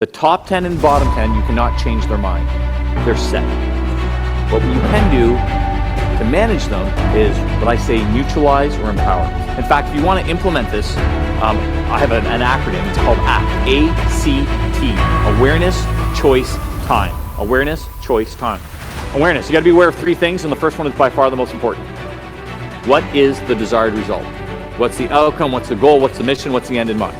The top 10 and bottom 10, you cannot change their mind. They're set. What you can do to manage them is what I say neutralize or empower. In fact, if you want to implement this, I have an acronym. It's called ACT. A-C-T. Awareness, choice, time. Awareness, choice, time. Awareness. You got to be aware of three things, and the first one is by far the most important. What is the desired result? What's the outcome? What's the goal? What's the mission? What's the end in mind?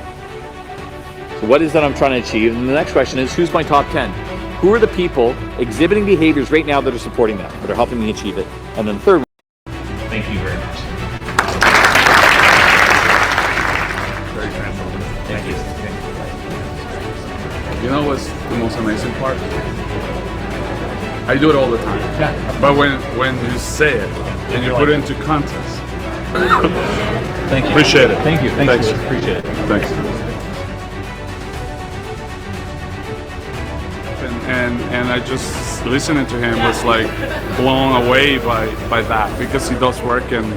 So what is that I'm trying to achieve? And the next question is, who's my top 10? Who are the people exhibiting behaviors right now that are supporting that are helping me achieve it? And then the third, thank you very much. Very transformative. Thank you. You know what's the most amazing part? I do it all the time. Yeah. But when you say it and you put it into context. Thank you. Appreciate it. Thank you. Thanks. Appreciate it. Thanks. And I just listening to him was like blown away by that, because he does work and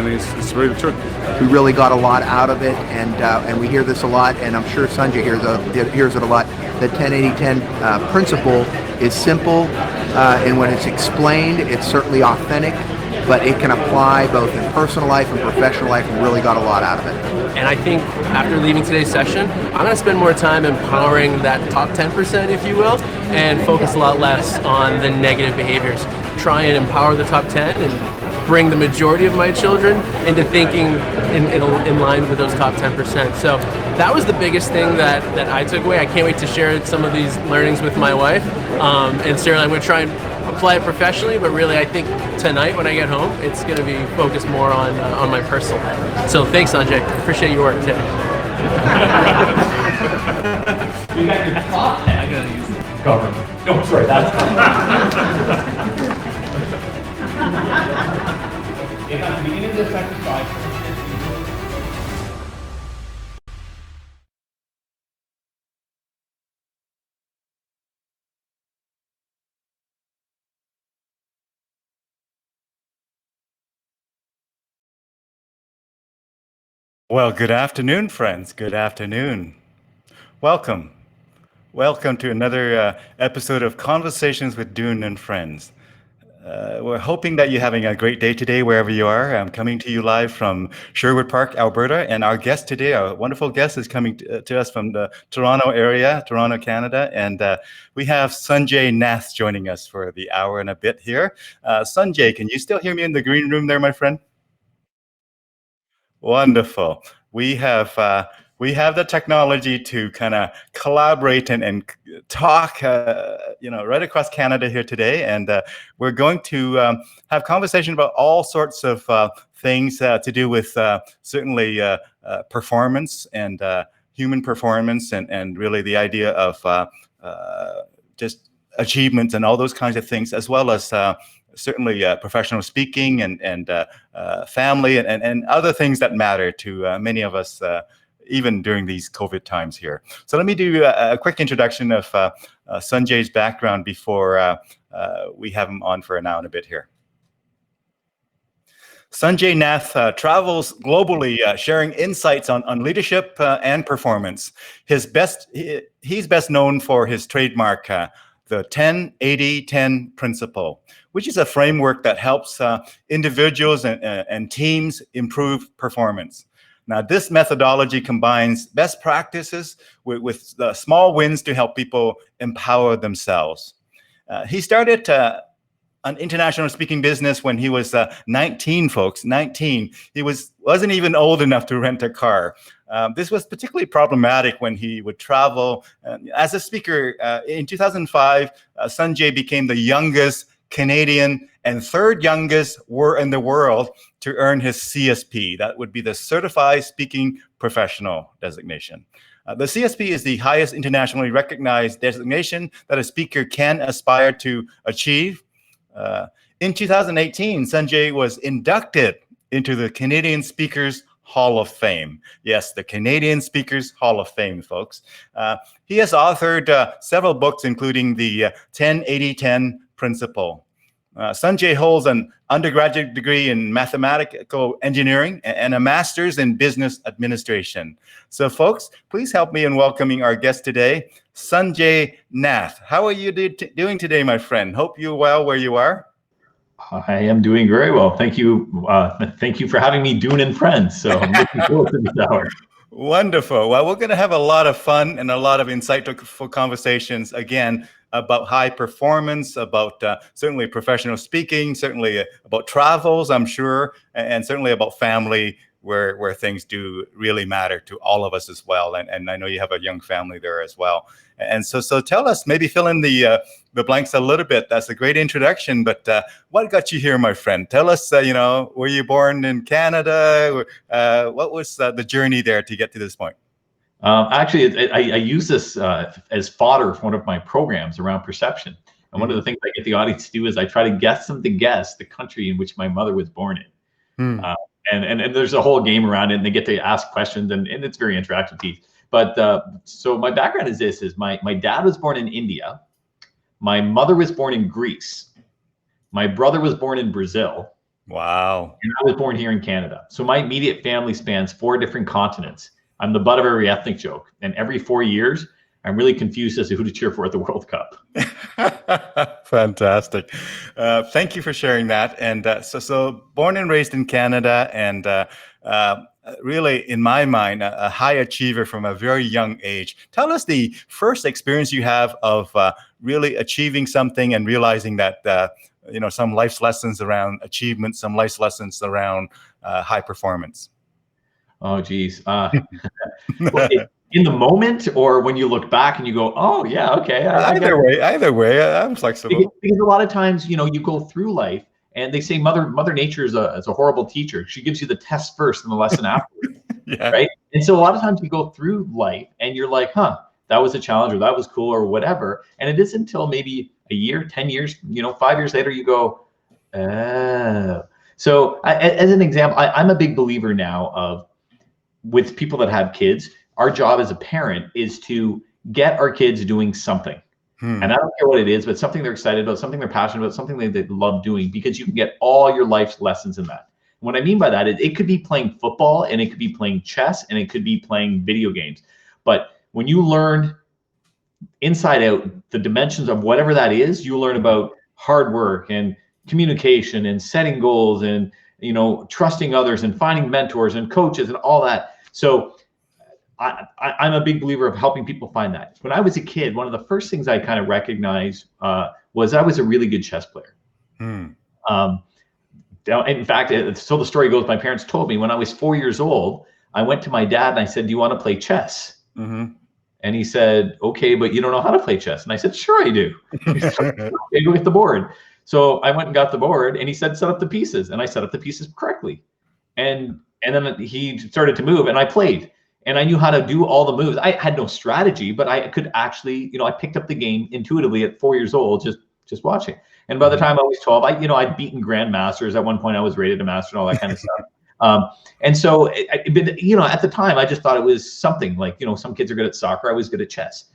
it's really true. We really got a lot out of it, and we hear this a lot, and I'm sure Sanjay hears it a lot. The 10-80-10 principle is simple, and when it's explained, it's certainly authentic, but it can apply both in personal life and professional life, and really got a lot out of it. And I think after leaving today's session, I'm going to spend more time empowering that top 10%, if you will, and focus a lot less on the negative behaviors. Try and empower the top 10 and bring the majority of my children into thinking in line with those top 10%. So that was the biggest thing that I took away. I can't wait to share some of these learnings with my wife. And Sarah, I'm going to try and apply it professionally, but really I think tonight when I get home, it's going to be focused more on my personal life. So thanks, Sanjay. Appreciate your work today. You got your top 10. I got to use government. No, sorry, that's if at the beginning of the second slide, Well, good afternoon, friends. Good afternoon. Welcome. Welcome to another episode of Conversations with Dune Friends. We're hoping that you're having a great day today, wherever you are. I'm coming to you live from Sherwood Park, Alberta, and our guest today, our wonderful guest, is coming to us from the Toronto area, Toronto, Canada, and we have Sunjay Nath joining us for the hour and a bit here. Sanjay, can you still hear me in the green room there, my friend? Wonderful. We have the technology to kind of collaborate and talk, right across Canada here today, and we're going to have conversation about all sorts of things to do with certainly performance and human performance, and really the idea of just achievements and all those kinds of things, as well as certainly professional speaking and family and other things that matter to many of us, even during these COVID times here. So let me do a quick introduction of Sanjay's background before we have him on for an hour and a bit here. Sunjay Nath travels globally, sharing insights on leadership and performance. He's best known for his trademark, the 10-80-10 principle, which is a framework that helps individuals and teams improve performance. Now, this methodology combines best practices with small wins to help people empower themselves. He started an international speaking business when he was 19, folks, 19. He wasn't even old enough to rent a car. This was particularly problematic when he would travel. As a speaker, in 2005, Sanjay became the youngest Canadian and third youngest in the world to earn his CSP. That would be the Certified Speaking Professional designation. The CSP is the highest internationally recognized designation that a speaker can aspire to achieve. In 2018, Sanjay was inducted into the Canadian Speakers Hall of Fame. Yes, the Canadian Speakers Hall of Fame, folks. He has authored several books, including the 10-80-10 Principle. Sanjay holds an undergraduate degree in mathematical engineering and a master's in business administration. So folks, please help me in welcoming our guest today, Sunjay Nath. How are you doing today, my friend? Hope you're well where you are. I am doing very well. Thank you. Thank you for having me, Dune Friends. So I'm looking forward to this hour. Wonderful. Well, we're going to have a lot of fun and a lot of insightful conversations, again, about high performance, about certainly professional speaking, certainly about travels, I'm sure, and certainly about family, where things do really matter to all of us as well. And I know you have a young family there as well. And so tell us, maybe fill in the blanks a little bit. That's a great introduction, but what got you here, my friend? Tell us, were you born in Canada? What was the journey there to get to this point? Actually, I use this as fodder for one of my programs around perception. And one of the things I get the audience to do is I try to get them to guess the country in which my mother was born in. And there's a whole game around it, and they get to ask questions, and it's very interactive piece. But so my background is this: my dad was born in India, my mother was born in Greece, my brother was born in Brazil. Wow. And I was born here in Canada. So my immediate family spans 4 different continents. I'm the butt of every ethnic joke, and every 4 years, I'm really confused as to who to cheer for at the World Cup. Fantastic. Thank you for sharing that. And so born and raised in Canada, and really, in my mind, a high achiever from a very young age. Tell us the first experience you have of really achieving something and realizing that, some life's lessons around achievement, some life's lessons around high performance. Oh, geez. In the moment, or when you look back and you go, oh, yeah, okay. Either way, I'm flexible. Because a lot of times, you go through life and they say Mother Nature is a horrible teacher. She gives you the test first and the lesson afterwards. Yeah. Right. And so a lot of times you go through life and you're like, that was a challenge, or that was cool, or whatever. And it isn't until maybe a year, 10 years, 5 years later, you go, oh. So as an example, I'm a big believer now of, with people that have kids, our job as a parent is to get our kids doing something. And I don't care what it is, but something they're excited about, something they're passionate about, something they love doing, because you can get all your life's lessons in that. What I mean by that is it could be playing football, and it could be playing chess, and it could be playing video games. But when you learn inside out the dimensions of whatever that is, you learn about hard work and communication and setting goals and, trusting others and finding mentors and coaches and all that. So I'm a big believer of helping people find that. When I was a kid, one of the first things I kind of recognized was I was a really good chess player. In fact, so the story goes, my parents told me when I was 4 years old, I went to my dad and I said, do you want to play chess? And he said, okay, but you don't know how to play chess. And I said, sure I do. He said, okay, go get the board. So I went and got the board, and he said, set up the pieces. And I set up the pieces correctly. And then he started to move, and I played. And I knew how to do all the moves. I had no strategy, but I could actually, I picked up the game intuitively at 4 years old, just watching. And by the time I was 12, I'd beaten grandmasters. At one point, I was rated a master and all that kind of stuff. And so, at the time, I just thought it was something like, some kids are good at soccer. I was good at chess.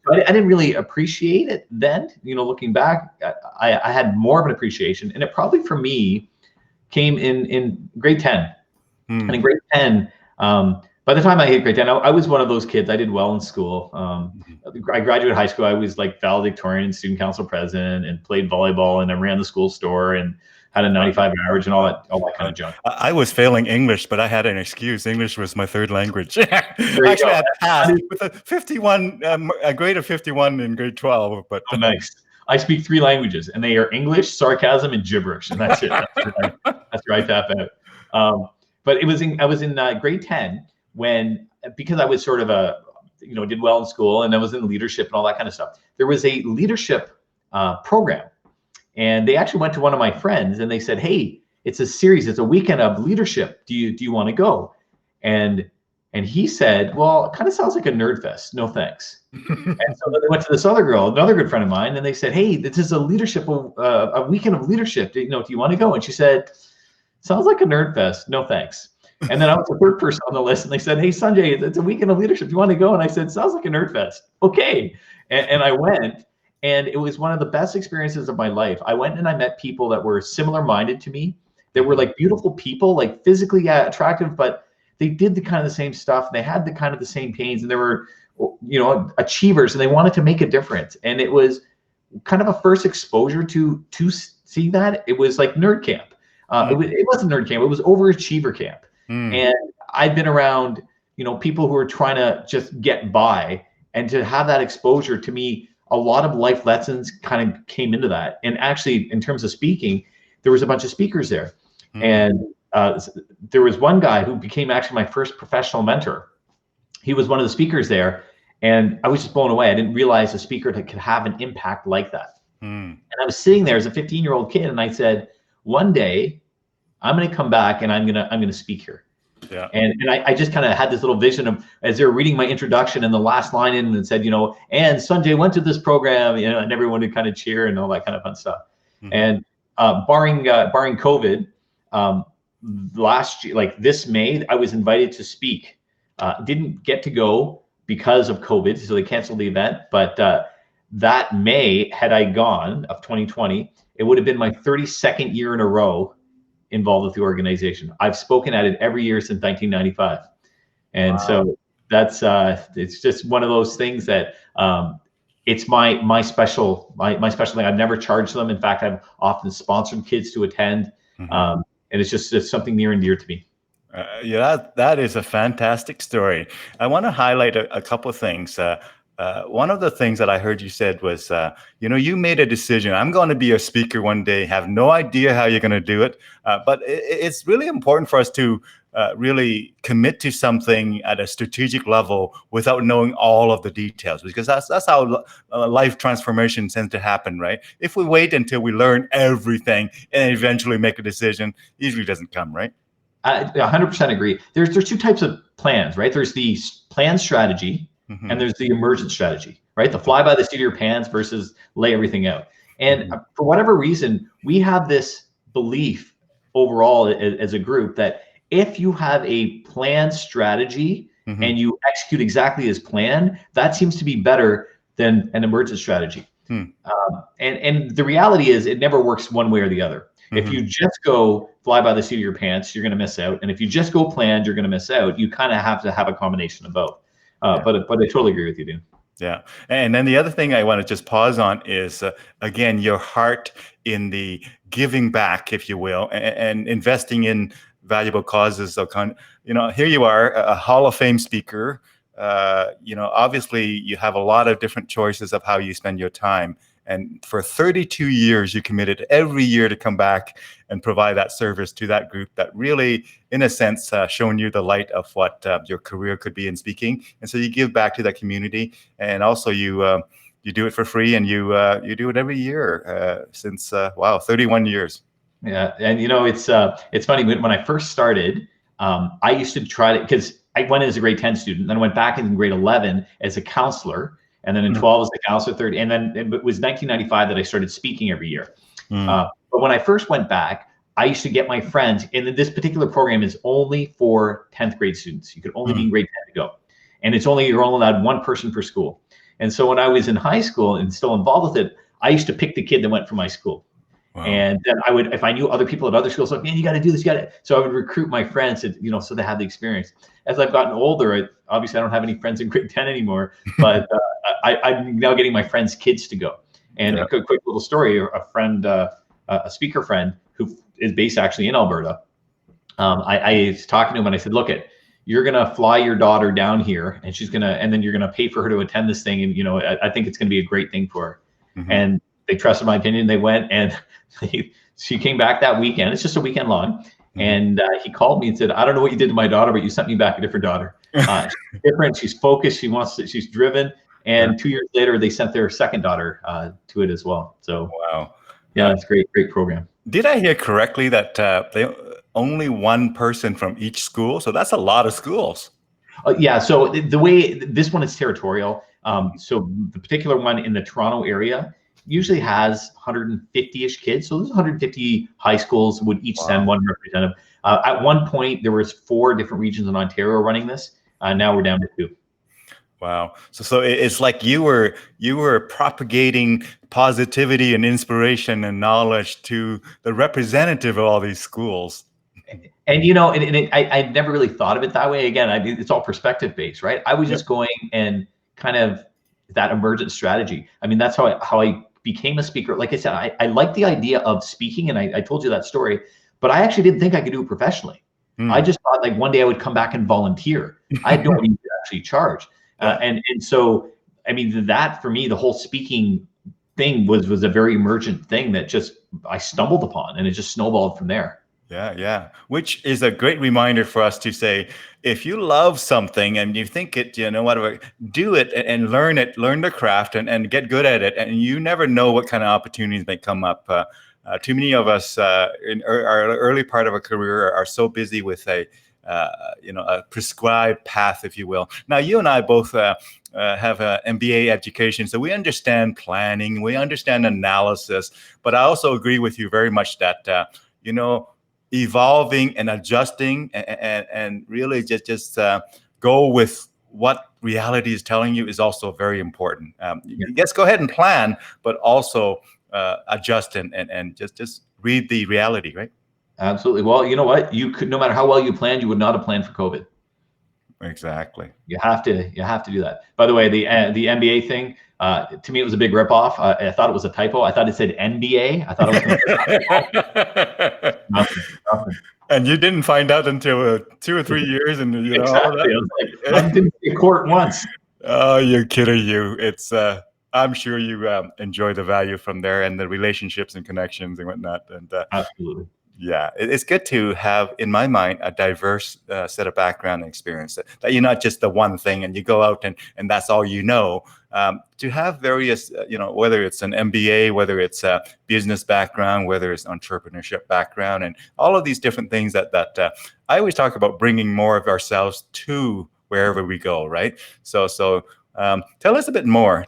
But I didn't really appreciate it then. Looking back, I had more of an appreciation, and it probably for me came in grade 10. And in grade 10, by the time I hit grade 10, I was one of those kids. I did well in school. I graduated high school. I was like valedictorian and student council president, and played volleyball, and I ran the school store and had a 95 average and all that kind of junk. I was failing English, but I had an excuse. English was my third language. Actually, I passed with a grade of 51 in grade 12. But nice. I speak 3 languages, and they are English, sarcasm, and gibberish, and that's it. That's where I tap out. But I was in grade 10 because I was sort of did well in school, and I was in leadership and all that kind of stuff. There was a leadership program, and they actually went to one of my friends, and they said, hey, it's a series, it's a weekend of leadership. Do you want to go? And he said, well, it kind of sounds like a nerd fest. No, thanks. And so then they went to this other girl, another good friend of mine, and they said, hey, this is a weekend of leadership. Do you want to go? And she said, sounds like a nerd fest. No, thanks. And then I was the third person on the list, and they said, hey, Sanjay, it's a weekend of leadership. Do you want to go? And I said, sounds like a nerd fest. Okay. And I went, And it was one of the best experiences of my life. I went and I met people that were similar minded to me. They were like beautiful people, like physically attractive, but they did the kind of the same stuff. They had the kind of the same pains, and they were, you know, achievers, and they wanted to make a difference. And it was kind of a first exposure to see that. It was like nerd camp. It wasn't nerd camp. It was overachiever camp. And I've been around, you know, people who are trying to just get by, and to have that exposure, to me, a lot of life lessons kind of came into that. And actually, in terms of speaking, there was a bunch of speakers there. And there was one guy who became actually my first professional mentor. He was one of the speakers there, and I was just blown away. I didn't realize a speaker that could have an impact like that. And I was sitting there as a 15-year-old kid, and I said, one day I'm going to come back and I'm going to speak here. Yeah. And I just kind of had this little vision of, as they were reading my introduction, and the last line in and said, you know, and Sunjay went to this program, you know, and everyone would kind of cheer and all that kind of fun stuff. And barring COVID, last year, like this May, I was invited to speak. Didn't get to go because of COVID, so they canceled the event. But that May, had I gone, of 2020, it would have been my 32nd year in a row involved with the organization. I've spoken at it every year since 1995. And so that's it's just one of those things that it's my special thing. I've never charged them. In fact, I've often sponsored kids to attend. And it's something near and dear to me. Yeah, that is a fantastic story. I want to highlight a couple of things. One of the things that I heard you said was, you know, you made a decision. I'm going to be a speaker one day, have no idea how you're going to do it. But it's really important for us to really commit to something at a strategic level without knowing all of the details, because that's how life transformation tends to happen, right? If we wait until we learn everything and eventually make a decision, it usually doesn't come, right? I 100% agree. There's two types of plans, right? There's the plan strategy, and there's the emergent strategy, right? The fly by the seat of your pants versus lay everything out. And for whatever reason, we have this belief overall as a group that if you have a plan strategy and you execute exactly as planned, that seems to be better than an emergent strategy. And the reality is, it never works one way or the other. If you just go fly by the seat of your pants, you're going to miss out. And if you just go planned, you're going to miss out. You kind of have to have a combination of both. But I totally agree with you, Dune. Yeah. And then the other thing I want to just pause on is, again, your heart in the giving back, if you will, and investing in valuable causes. You know, here you are, a Hall of Fame speaker. You know, obviously you have a lot of different choices of how you spend your time. And for 32 years, you committed every year to come back and provide that service to that group that really, in a sense, shown you the light of what your career could be in speaking. And so you give back to that community, and also you do it for free, and you do it every year since 31 years. Yeah, and you know, it's funny, when I first started, I used to try to, because I went in as a grade 10 student, then I went back in grade 11 as a counselor. And then in 12 as a counselor, 30, and then it was 1995 that I started speaking every year. But when I first went back, I used to get my friends, and this particular program is only for 10th grade students. You could only be in grade 10 to go. And you're only allowed one person per school. And so when I was in high school and still involved with it, I used to pick the kid that went for my school. Wow. And then I would, if I knew other people at other schools, like, man, you got to do this, So I would recruit my friends, you know, so they had the experience. As I've gotten older, obviously I don't have any friends in grade 10 anymore, but I'm now getting my friends' kids to go. And a quick little story, a friend, a speaker friend who is based actually in Alberta. I was talking to him and I said, look, you're going to fly your daughter down here, and and then you're going to pay for her to attend this thing. And, you know, I think it's going to be a great thing for her. And they trusted my opinion. They went, and she came back that weekend. It's just a weekend long. And he called me and said, I don't know what you did to my daughter, but you sent me back a different daughter. She's different. She's focused. She's driven. And 2 years later, they sent their second daughter to it as well. So, wow. Yeah, it's great program. Did I hear correctly that they only one person from each school? So that's a lot of schools. Yeah. So the way this one is territorial. So the particular one in the Toronto area usually has 150-ish kids. So there's 150 high schools would each send one representative. At one point, there was 4 different regions in Ontario running this. Now we're down to 2. Wow. So it's like you were propagating positivity and inspiration and knowledge to the representative of all these schools. And you know, I never really thought of it that way. Again, I mean, it's all perspective based, right? I was just going and kind of that emergent strategy. I mean, that's how I became a speaker. Like I said, I like the idea of speaking, and I told you that story, but I actually didn't think I could do it professionally. I just thought like one day I would come back and volunteer. I had no need to actually charge. And so, I mean, that for me, the whole speaking thing was a very emergent thing that just I stumbled upon, and it just snowballed from there. Yeah. Which is a great reminder for us to say, if you love something and you think it, whatever, do it and learn it, learn the craft and get good at it. And you never know what kind of opportunities may come up. Too many of us in our early part of our career are so busy with a prescribed path, if you will. Now, you and I both have an MBA education, so we understand planning, we understand analysis, but I also agree with you very much that, evolving and adjusting and really just go with what reality is telling you is also very important. Yes, go ahead and plan, but also adjust and just read the reality, right? Absolutely. Well, you know what? You could, no matter how well you planned, you would not have planned for COVID. Exactly. You have to do that. By the way, the MBA thing, to me, it was a big ripoff. I thought it was a typo. I thought it said NBA. I thought it was nothing. And you didn't find out until 2 or 3 years, and exactly. I was like, I didn't see court once. Oh, you're kidding you! It's I'm sure you enjoy the value from there and the relationships and connections and whatnot. And absolutely. Yeah, it's good to have, in my mind, a diverse set of background and experience. That you're not just the one thing and you go out and that's all you know. To have various, whether it's an MBA, whether it's a business background, whether it's entrepreneurship background, and all of these different things that I always talk about bringing more of ourselves to wherever we go, right? So tell us a bit more.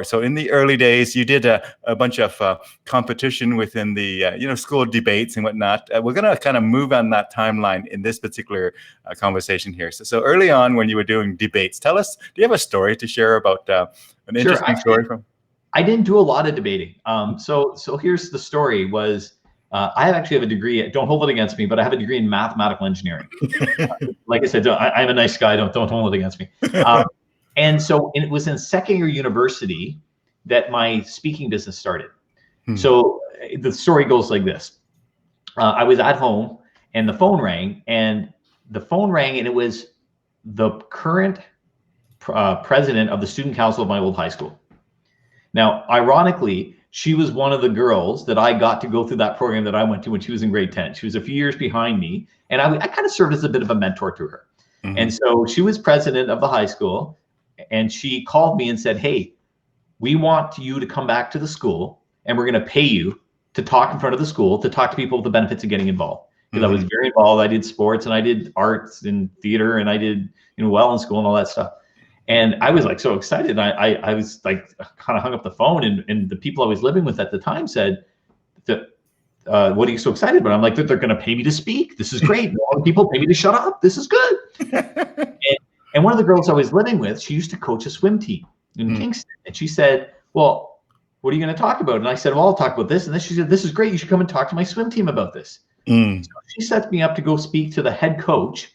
So in the early days, you did a bunch of competition within the school debates and whatnot. We're going to kind of move on that timeline in this particular conversation here. So early on, when you were doing debates, tell us, do you have a story to share about an interesting story from? I didn't do a lot of debating. So here's the story was, I actually have a degree, don't hold it against me, but I have a degree in mathematical engineering. Like I said, I'm a nice guy, don't hold it against me. And so it was in second year university that my speaking business started. So the story goes like this. I was at home and the phone rang and it was the current president of the student council of my old high school. Now, ironically, she was one of the girls that I got to go through that program that I went to when she was in grade 10. She was a few years behind me, and I kind of served as a bit of a mentor to her. And so she was president of the high school. And she called me and said, hey, we want you to come back to the school and we're going to pay you to talk in front of the school, to talk to people with the benefits of getting involved. Because I was very involved. I did sports and I did arts and theater and I did well in school and all that stuff. And I was like so excited. I was like kind of hung up the phone and the people I was living with at the time said, what are you so excited about? I'm like, they're going to pay me to speak. This is great. All the people pay me to shut up. This is good. And one of the girls I was living with, she used to coach a swim team in Kingston. And she said, well, what are you going to talk about? And I said, well, I'll talk about this. And then she said, this is great. You should come and talk to my swim team about this. So she sets me up to go speak to the head coach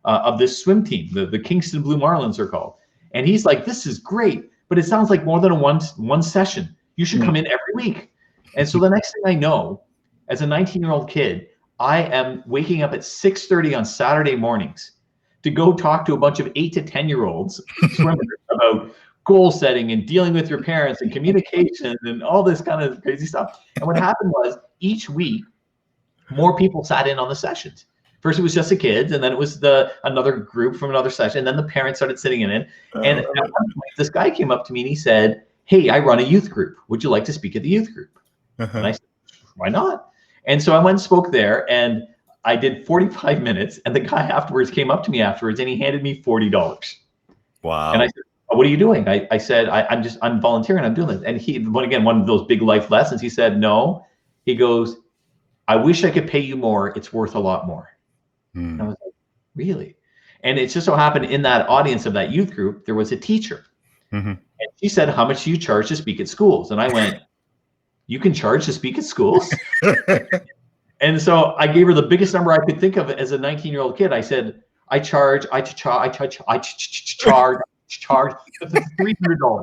of this swim team, the Kingston Blue Marlins are called. And he's like, this is great, but it sounds like more than one session. You should come in every week. And so the next thing I know, as a 19-year-old kid, I am waking up at 6:30 on Saturday mornings to go talk to a bunch of 8 to 10-year-olds swimmers about goal setting and dealing with your parents and communication and all this kind of crazy stuff. And what happened was each week, more people sat in on the sessions. First, it was just the kids, and then it was another group from another session, and then the parents started sitting in it. And at one point, this guy came up to me and he said, hey, I run a youth group. Would you like to speak at the youth group? And I said, why not? And so I went and spoke there, and I did 45 minutes, and the guy afterwards came up to me afterwards, and he handed me $40. Wow. And I said, oh, what are you doing? I said, I'm volunteering, I'm doing this. And he, one of those big life lessons, he said, no. He goes, I wish I could pay you more. It's worth a lot more. And I was like, really? And it just so happened in that audience of that youth group, there was a teacher. And she said, how much do you charge to speak at schools? And I went, you can charge to speak at schools? And so I gave her the biggest number I could think of as a 19-year-old kid. I said, I charge $300.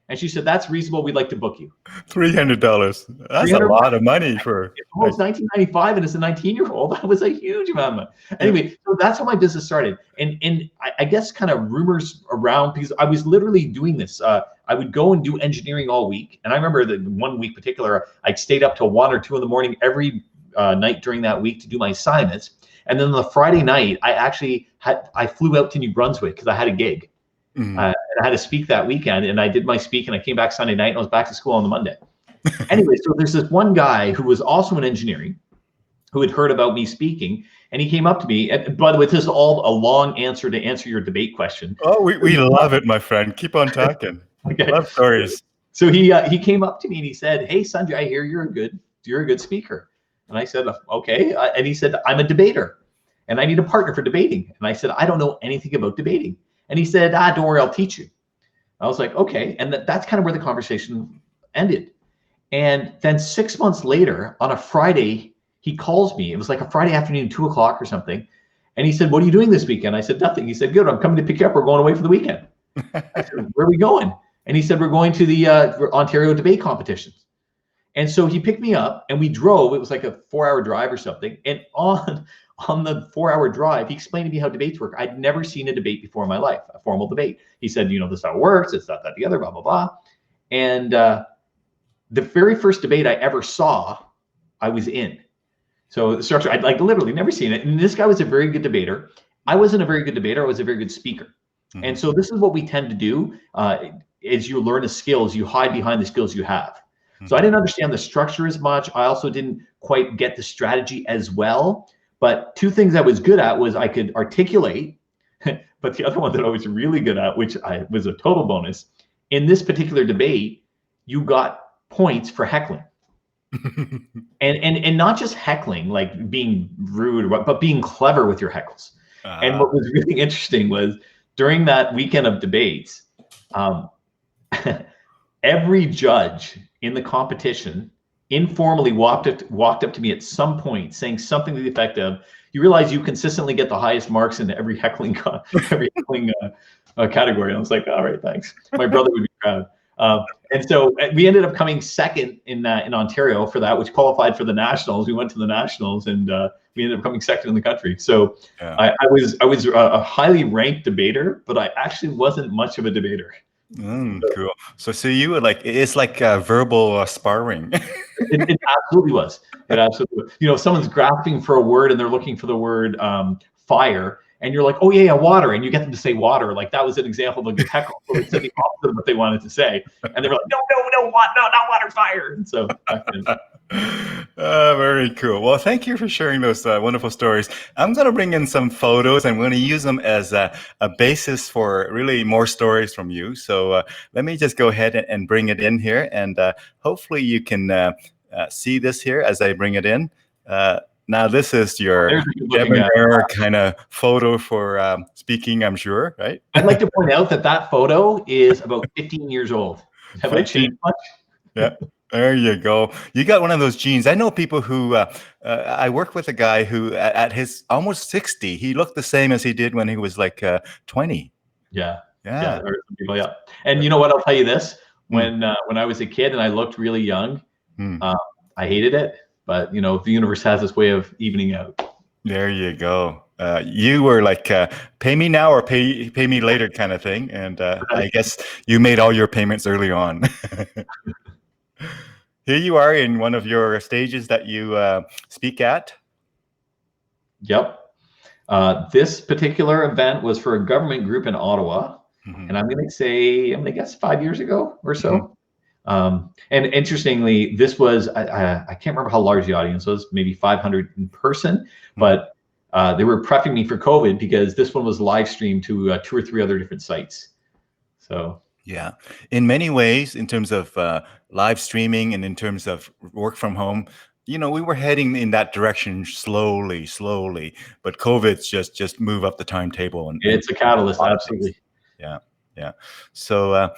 And she said, that's reasonable. We'd like to book you. $300. That's a lot of money for. It's almost 1995, and as a 19-year-old, that was a huge amount of money. Anyway, so that's how my business started. And I guess kind of rumors around, because I was literally doing this. I would go and do engineering all week. And I remember that one week particular, I stayed up till 1 or 2 in the morning every night during that week to do my assignments. And then on the Friday night, I flew out to New Brunswick because I had a gig. And I had to speak that weekend, and I did my speak, and I came back Sunday night, and I was back to school on the Monday. Anyway, so there's this one guy who was also in engineering who had heard about me speaking, and he came up to me. And by the way, this is all a long answer to answer your debate question. Oh, we love it, my friend. Keep on talking. Okay. Love stories. So he came up to me and he said, "Hey, Sanjay, I hear you're a good speaker." And I said, "Okay." And he said, "I'm a debater, and I need a partner for debating." And I said, "I don't know anything about debating." And he said, "Don't worry, I'll teach you." I was like, "Okay." And that's kind of where the conversation ended. And then 6 months later, on a Friday, he calls me. It was like a Friday afternoon, 2 o'clock or something. And he said, "What are you doing this weekend?" I said, "Nothing." He said, "Good, I'm coming to pick you up. We're going away for the weekend." I said, "Where are we going?" And he said, "We're going to the Ontario debate competitions." And so he picked me up and we drove. It was like a 4-hour drive or something. And on the 4-hour drive, he explained to me how debates work. I'd never seen a debate before in my life, a formal debate. He said, "This is how it works. It's not that, the other, blah, blah, blah." And the very first debate I ever saw, I was in. So the structure, I'd like literally never seen it. And this guy was a very good debater. I wasn't a very good debater. I was a very good speaker. And so this is what we tend to do is you learn a skills, you hide behind the skills you have. So I didn't understand the structure as much. I also didn't quite get the strategy as well. But two things I was good at was I could articulate, but the other one that I was really good at, which was a total bonus, in this particular debate, you got points for heckling. and not just heckling, like being rude, but being clever with your heckles. And what was really interesting was during that weekend of debates, every judge in the competition informally walked up to me at some point saying something to the effect of, "You realize you consistently get the highest marks in every heckling category." And I was like, "All right, thanks." My brother would be proud. And so we ended up coming second in Ontario for that, which qualified for the nationals. We went to the nationals, and we ended up coming second in the country. So yeah. I was a highly ranked debater, but I actually wasn't much of a debater. Cool. So you were like, it's like verbal sparring. It absolutely was. It absolutely was. If someone's grasping for a word and they're looking for the word fire, and you're like, "Oh yeah, water," and you get them to say water, like that was an example of a good heckle. So they said the opposite of what they wanted to say, and they were like, "No, not water, fire." And so very cool. Well, thank you for sharing those wonderful stories. I'm going to bring in some photos, and we're going to use them as a basis for really more stories from you. So let me just go ahead and bring it in here, and hopefully you can see this here as I bring it in. Now, this is your debonair kind of photo for speaking, I'm sure, right? I'd like to point out that photo is about 15 years old. Have I changed much? Yeah, there you go. You got one of those genes. I know people who, I work with a guy who at his almost 60, he looked the same as he did when he was like 20. Yeah. There are some people, yeah. And you know what, I'll tell you this. When I was a kid and I looked really young, I hated it. But, the universe has this way of evening out. There you go. You were like, pay me now or pay me later kind of thing. And I guess you made all your payments early on. Here you are in one of your stages that you speak at. Yep. This particular event was for a government group in Ottawa. And I'm going to guess 5 years ago or so. And interestingly, this was, I can't remember how large the audience was, maybe 500 in person, but they were prepping me for COVID because this one was live streamed to 2 or 3 other different sites. So yeah, in many ways, in terms of live streaming and in terms of work from home, we were heading in that direction slowly, but COVID's just move up the timetable. And It's a catalyst, absolutely. Yeah, yeah. So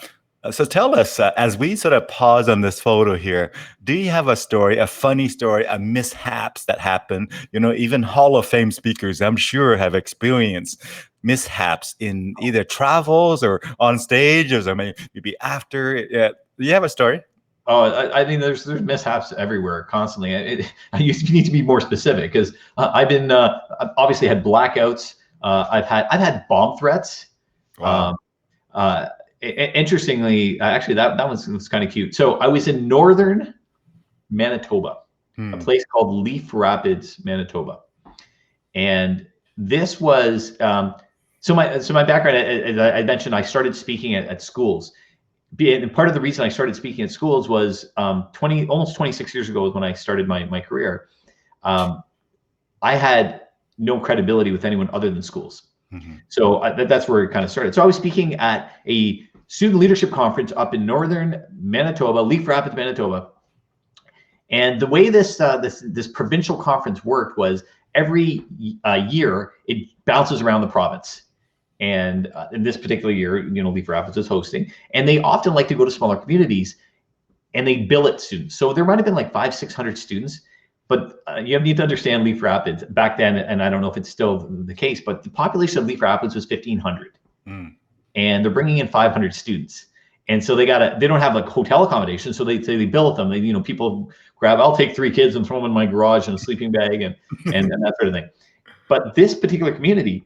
tell us, as we sort of pause on this photo here, do you have a story, a funny story, a mishaps that happened? Even Hall of Fame speakers, I'm sure, have experienced mishaps in either travels or on stage, or maybe after. Do you have a story? Oh, I mean, there's mishaps everywhere constantly. You need to be more specific, because I've obviously had blackouts. I've had bomb threats. Wow. Interestingly, actually, that was kind of cute. So I was in northern Manitoba, a place called Leaf Rapids, Manitoba, and this was so my background. As I mentioned, I started speaking at schools. And part of the reason I started speaking at schools was almost 26 years ago was when I started my career. I had no credibility with anyone other than schools. So that's where it kind of started. So I was speaking at a student leadership conference up in northern Manitoba, Leaf Rapids, Manitoba. And the way this provincial conference worked was every year it bounces around the province. And in this particular year, Leaf Rapids is hosting, and they often like to go to smaller communities, and they billet students. So there might have been like 500-600 students, but you need to understand Leaf Rapids back then, and I don't know if it's still the case, but the population of Leaf Rapids was 1,500, and they're bringing in 500 students, and so they don't have like hotel accommodation, so they billet them. People grab, I'll take 3 kids and throw them in my garage in a sleeping bag and that sort of thing. But this particular community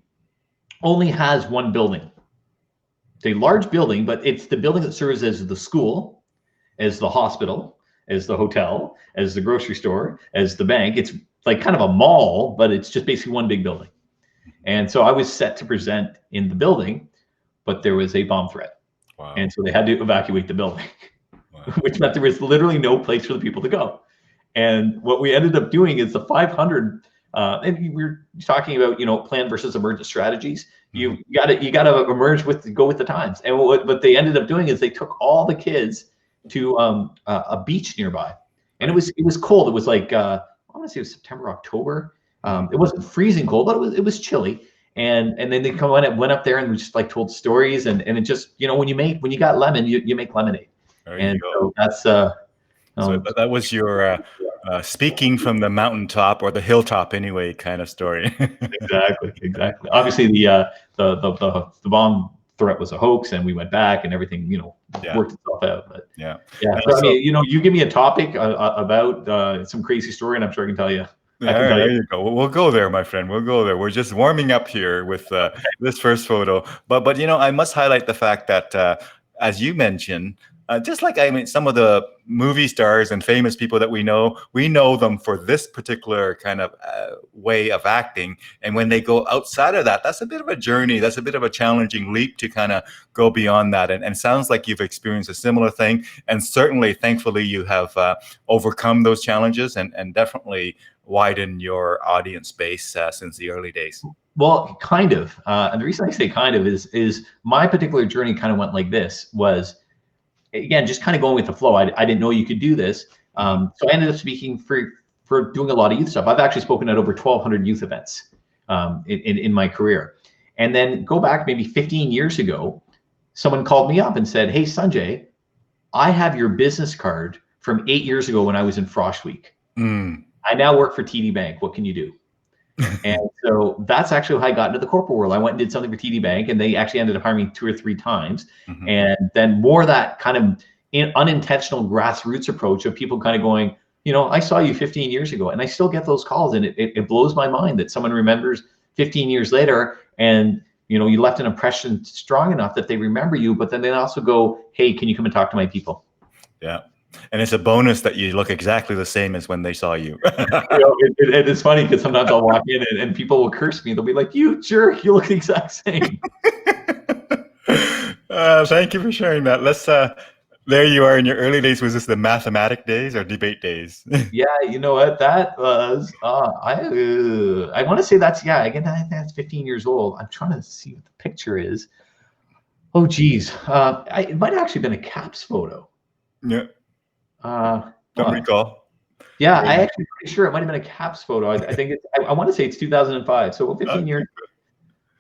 only has one building. It's a large building, but it's the building that serves as the school, as the hospital, as the hotel, as the grocery store, as the bank. It's like kind of a mall, but it's just basically one big building. And so I was set to present in the building, but there was a bomb threat. Wow. And so they had to evacuate the building, which meant there was literally no place for the people to go. And what we ended up doing is the 500, and we were talking about, plan versus emergent strategies. You got to emerge go with the times. And what they ended up doing is they took all the kids to a beach nearby, and it was cold. It was like I want to say it was September, October. It wasn't freezing cold, but it was chilly. And then they went up there and we just like told stories, and it just when you got lemon, you make lemonade. There you go. So that's so that was your speaking from the mountaintop, or the hilltop anyway, kind of story. Exactly. Obviously, the bomb threat was a hoax, and we went back, and everything worked itself out. But yeah. So, I mean, you give me a topic about some crazy story, and I'm sure I can tell you. There you go. We'll go there, my friend. We'll go there. We're just warming up here with this first photo. But I must highlight the fact that as you mentioned, just like some of the movie stars and famous people that we know them for this particular kind of way of acting. And when they go outside of that, that's a bit of a journey. That's a bit of a challenging leap to kind of go beyond that. And sounds like you've experienced a similar thing. And certainly, thankfully, you have overcome those challenges and definitely widen your audience base since the early days. Well, kind of. And the reason I say kind of is my particular journey kind of went like this. Was, again, just kind of going with the flow. I didn't know you could do this. So I ended up speaking for doing a lot of youth stuff. I've actually spoken at over 1,200 youth events in my career. And then go back maybe 15 years ago, someone called me up and said, "Hey, Sanjay, I have your business card from 8 years ago when I was in Frosh Week. I now work for TD Bank. What can you do?" And so that's actually how I got into the corporate world. I went and did something for TD Bank, and they actually ended up hiring me 2 or 3 times. And then more of that kind of unintentional grassroots approach of people kind of going, I saw you 15 years ago, and I still get those calls, and it blows my mind that someone remembers 15 years later, and you left an impression strong enough that they remember you, but then they also go, "Hey, can you come and talk to my people?" Yeah. And it's a bonus that you look exactly the same as when they saw you. It's funny because sometimes I'll walk in and people will curse me. They'll be like, "You jerk, you look the exact same." Thank you for sharing that. Let's. There you are in your early days. Was this the mathematic days or debate days? Yeah, you know what? That was. I want to say that's Again, I think that's 15 years old. I'm trying to see what the picture is. Oh, geez. It might have actually been a CAPS photo. Yeah. Don't recall. Yeah, I actually pretty sure it might have been a CAPS photo. I think I want to say it's 2005. So 15 years.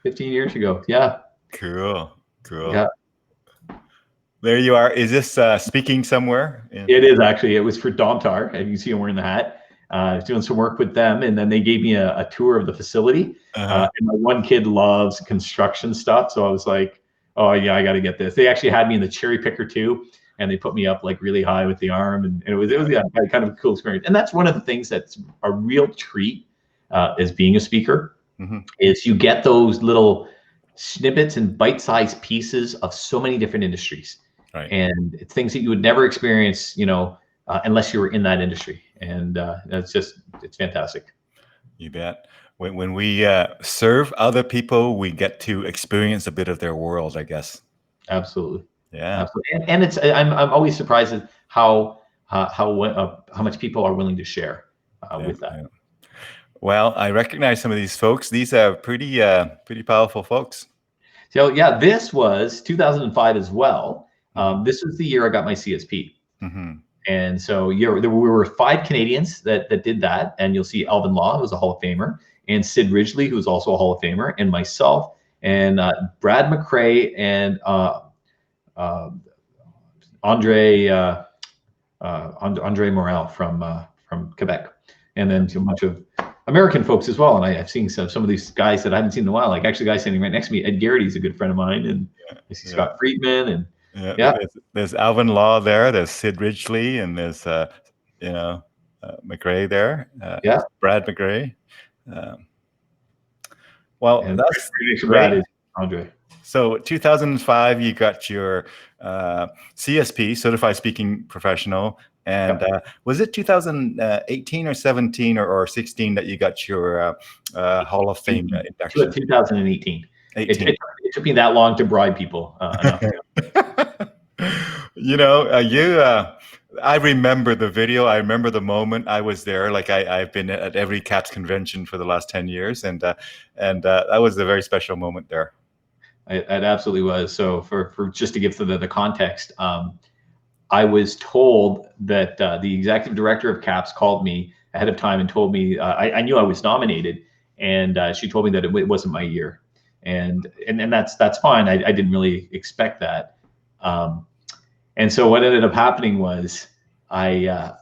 15 years ago. Yeah. Cool. Yeah. There you are. Is this speaking somewhere? It is actually. It was for Domtar, and you see him wearing the hat. I was doing some work with them, and then they gave me a tour of the facility. And my one kid loves construction stuff, so I was like, "Oh yeah, I got to get this." They actually had me in the cherry picker too, and they put me up like really high with the arm, and it was kind of a cool experience. And that's one of the things that's a real treat as being a speaker is you get those little snippets and bite-sized pieces of so many different industries. Right. And it's things that you would never experience, unless you were in that industry. And it's fantastic. You bet. When we serve other people, we get to experience a bit of their world, I guess. Absolutely. Yeah. Absolutely. And I'm always surprised at how much people are willing to share with that. Yeah. Well, I recognize some of these folks. These are pretty powerful folks. So yeah, this was 2005 as well. This was the year I got my CSP. And so there were 5 Canadians that did that. And you'll see Alvin Law, who was a Hall of Famer, and Sid Ridgely, who was also a Hall of Famer, and myself, and Brad McRae, and Andre Morel from Quebec, and then a bunch of American folks as well. And I've seen some of these guys that I haven't seen in a while, like actually a guy standing right next to me, Ed Garrity's a good friend of mine, and I see Scott Friedman, and there's Alvin Law there, there's Sid Ridgely, and there's McRae there, Brad McRae. That's Brad, Andre. So 2005, you got your CSP, Certified Speaking Professional, and was it 2018 or 17 or 16 that you got your Hall of Fame induction? 2018. It took me that long to bribe people. I remember the video. I remember the moment I was there. Like I've been at every CAPS convention for the last 10 years, and that was a very special moment there. It absolutely was. So for just to give the context, I was told that the executive director of CAPS called me ahead of time and told me I knew I was nominated, and she told me that it wasn't my year, and that's fine. I didn't really expect that, and so what ended up happening was I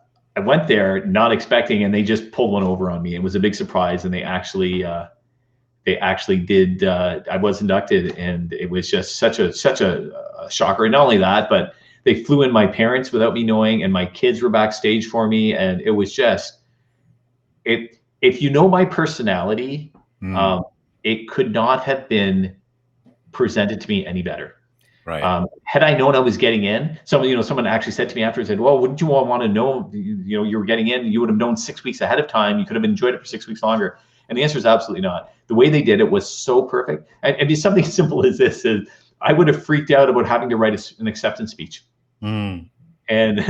went there not expecting, and they just pulled one over on me. It was a big surprise, and they actually did. I was inducted, and it was just such a shocker. And not only that, but they flew in my parents without me knowing, and my kids were backstage for me, and it was just it. If you know my personality, it could not have been presented to me any better. Right. Had I known I was getting in, someone actually said to me afterwards, said, "Well, wouldn't you all want to know? You were getting in. You would have known 6 weeks ahead of time. You could have enjoyed it for 6 weeks longer." And the answer is absolutely not. The way they did it was so perfect. And it's something simple as this: is I would have freaked out about having to write an acceptance speech. And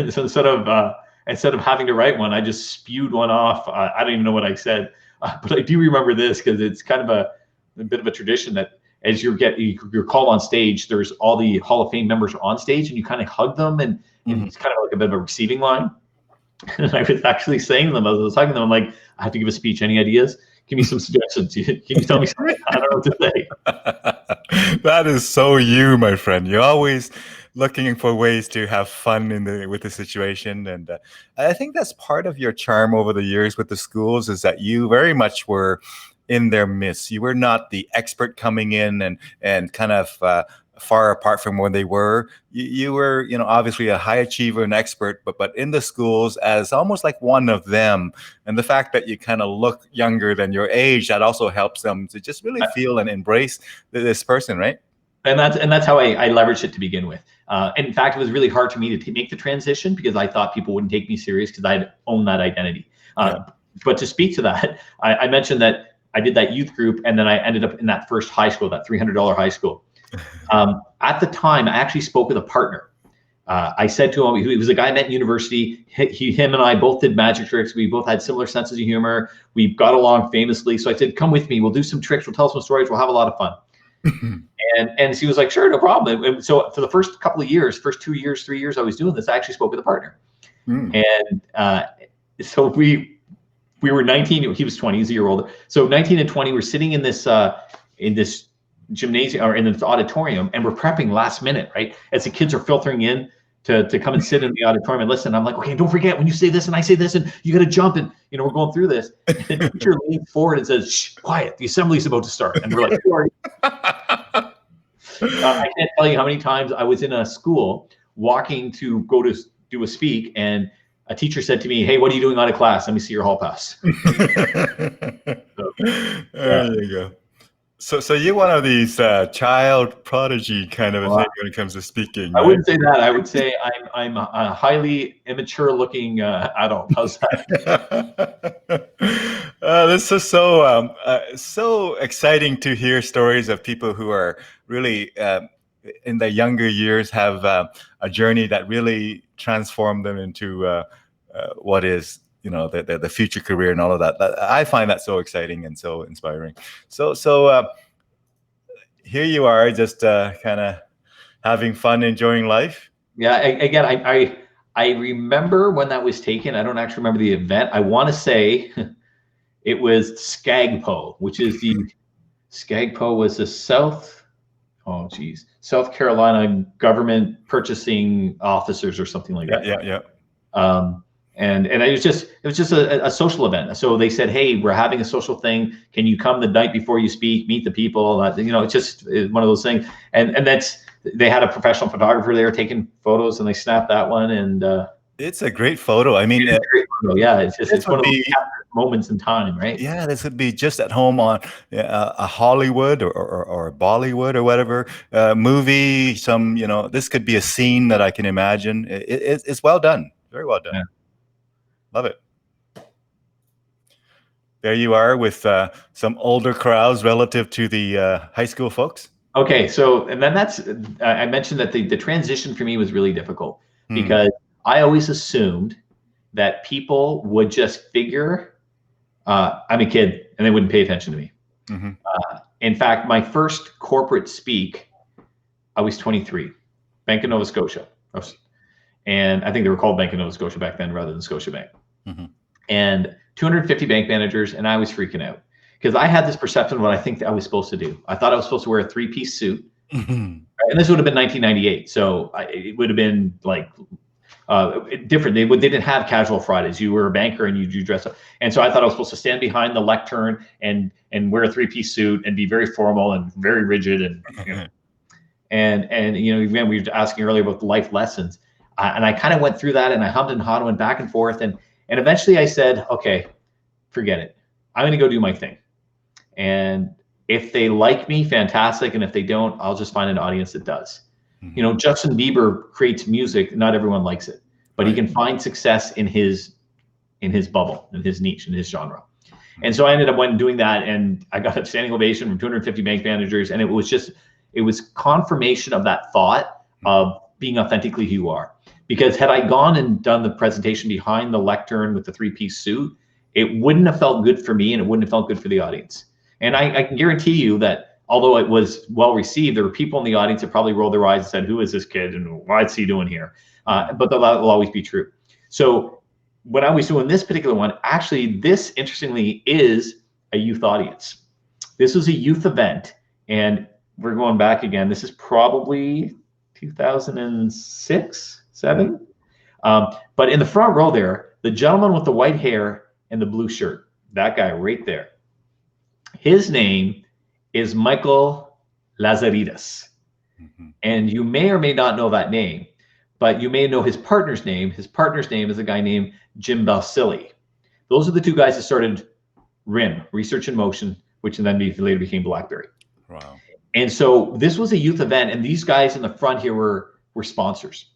so instead of having to write one, I just spewed one off. I don't even know what I said, but I do remember this because it's kind of a bit of a tradition that as you're called on stage, there's all the Hall of Fame members on stage, and you kind of hug them, and it's kind of like a bit of a receiving line. And I was actually saying to them, as I was hugging them, I'm like, I have to give a speech. Any ideas? Give me some suggestions. Can you tell me something? I don't know what to say. That is so you, my friend. You're always looking for ways to have fun with the situation, and I think that's part of your charm over the years with the schools, is that you very much were in their midst. You were not the expert coming in and kind of far apart from where they were. You were, obviously a high achiever and expert, but in the schools as almost like one of them. And the fact that you kind of look younger than your age, that also helps them to just really feel and embrace this person, right? And that's how I leveraged it to begin with. And in fact, it was really hard for me to make the transition because I thought people wouldn't take me serious because I'd owned that identity. But to speak to that, I mentioned that I did that youth group, and then I ended up in that first high school, that $300 high school. At the time, I actually spoke with a partner. I said to him, he was a guy I met in university. Him and I both did magic tricks. We both had similar senses of humor. We got along famously. So I said, come with me. We'll do some tricks. We'll tell some stories. We'll have a lot of fun. And he was like, sure, no problem. And so for the first couple of years, first 2 years, 3 years I was doing this, I actually spoke with a partner. And so we were 19. He was 20. He's a year older. So 19 and 20, we're sitting in this gymnasium or in this auditorium, and we're prepping last minute, right? As the kids are filtering in to come and sit in the auditorium and listen. I'm like, okay, don't forget when you say this and I say this, and you got to jump, and we're going through this. And the teacher leans forward and says, "Shh, quiet, the assembly's about to start." And we're like, sorry. I can't tell you how many times I was in a school walking to go to do a speak, and a teacher said to me, "Hey, what are you doing out of class? Let me see your hall pass." There you go. So you're one of these child prodigy kind of a thing when it comes to speaking. I wouldn't say that. I would say I'm a highly immature looking adult. How's that? This is so exciting to hear stories of people who are really in their younger years have a journey that really transformed them into what is the future career and all of that. I find that so exciting and so inspiring. So here you are, just kind of having fun, enjoying life. Yeah. Again, I remember when that was taken. I don't actually remember the event. I want to say it was SCAGPO, which is SCAGPO was the South Carolina Government Purchasing Officers or something like that. Yeah. And it was just a social event. So they said, "Hey, we're having a social thing. Can you come the night before you speak, meet the people?" It's one of those things. And they had a professional photographer there taking photos, and they snapped that one. And it's a great photo. I mean, yeah, it's one of those moments in time, right? Yeah, this would be just at home on a Hollywood or Bollywood or whatever movie. This could be a scene that I can imagine. It's well done, very well done. Yeah. Love it. There you are with some older crowds relative to the high school folks. Okay, so and then I mentioned that the transition for me was really difficult because I always assumed that people would just figure I'm a kid and they wouldn't pay attention to me. Mm-hmm. In fact, my first corporate speak, I was 23, Bank of Nova Scotia. And I think they were called Bank of Nova Scotia back then rather than Scotiabank. Mm-hmm. And 250 bank managers, and I was freaking out because I had this perception of what I think I was supposed to do. I thought I was supposed to wear a 3-piece suit. Mm-hmm. And this would have been 1998. So it would have been like different. They didn't have casual Fridays. You were a banker and you dress up. And so I thought I was supposed to stand behind the lectern and wear a 3-piece suit and be very formal and very rigid. And again, we were asking earlier about the life lessons. And I kind of went through that and I hummed and hawed, went back and forth. And eventually I said, okay, forget it. I'm going to go do my thing. And if they like me, fantastic. And if they don't, I'll just find an audience that does. Mm-hmm. Justin Bieber creates music. Not everyone likes it, but he can find success in his bubble, in his niche, in his genre. Mm-hmm. And so I ended up doing that, and I got a standing ovation from 250 bank managers. And it was confirmation of that thought of being authentically who you are. Because had I gone and done the presentation behind the lectern with the 3-piece suit, it wouldn't have felt good for me and it wouldn't have felt good for the audience. And I can guarantee you that although it was well received, there were people in the audience that probably rolled their eyes and said, "Who is this kid and what's he doing here?" But that will always be true. So when I was doing this particular one, actually, this interestingly is a youth audience. This was a youth event, and we're going back again. This is probably 2006. 7. But in the front row there, the gentleman with the white hair and the blue shirt, that guy right there, his name is Michael Lazaridis. Mm-hmm. And you may or may not know that name, but you may know his partner's name. His partner's name is a guy named Jim Balsillie. Those are the two guys that started RIM, Research in Motion, which then later became BlackBerry. Wow. And so this was a youth event, and these guys in the front here were sponsors.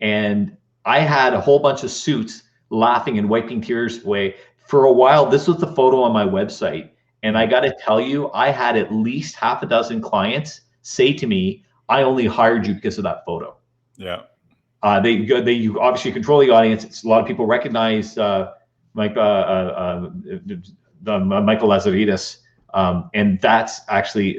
And I had a whole bunch of suits laughing and wiping tears away. For a while, this was the photo on my website. And I got to tell you, I had at least half a dozen clients say to me, "I only hired you because of that photo." Yeah. You obviously control the audience. A lot of people recognize Michael Lazaridis. And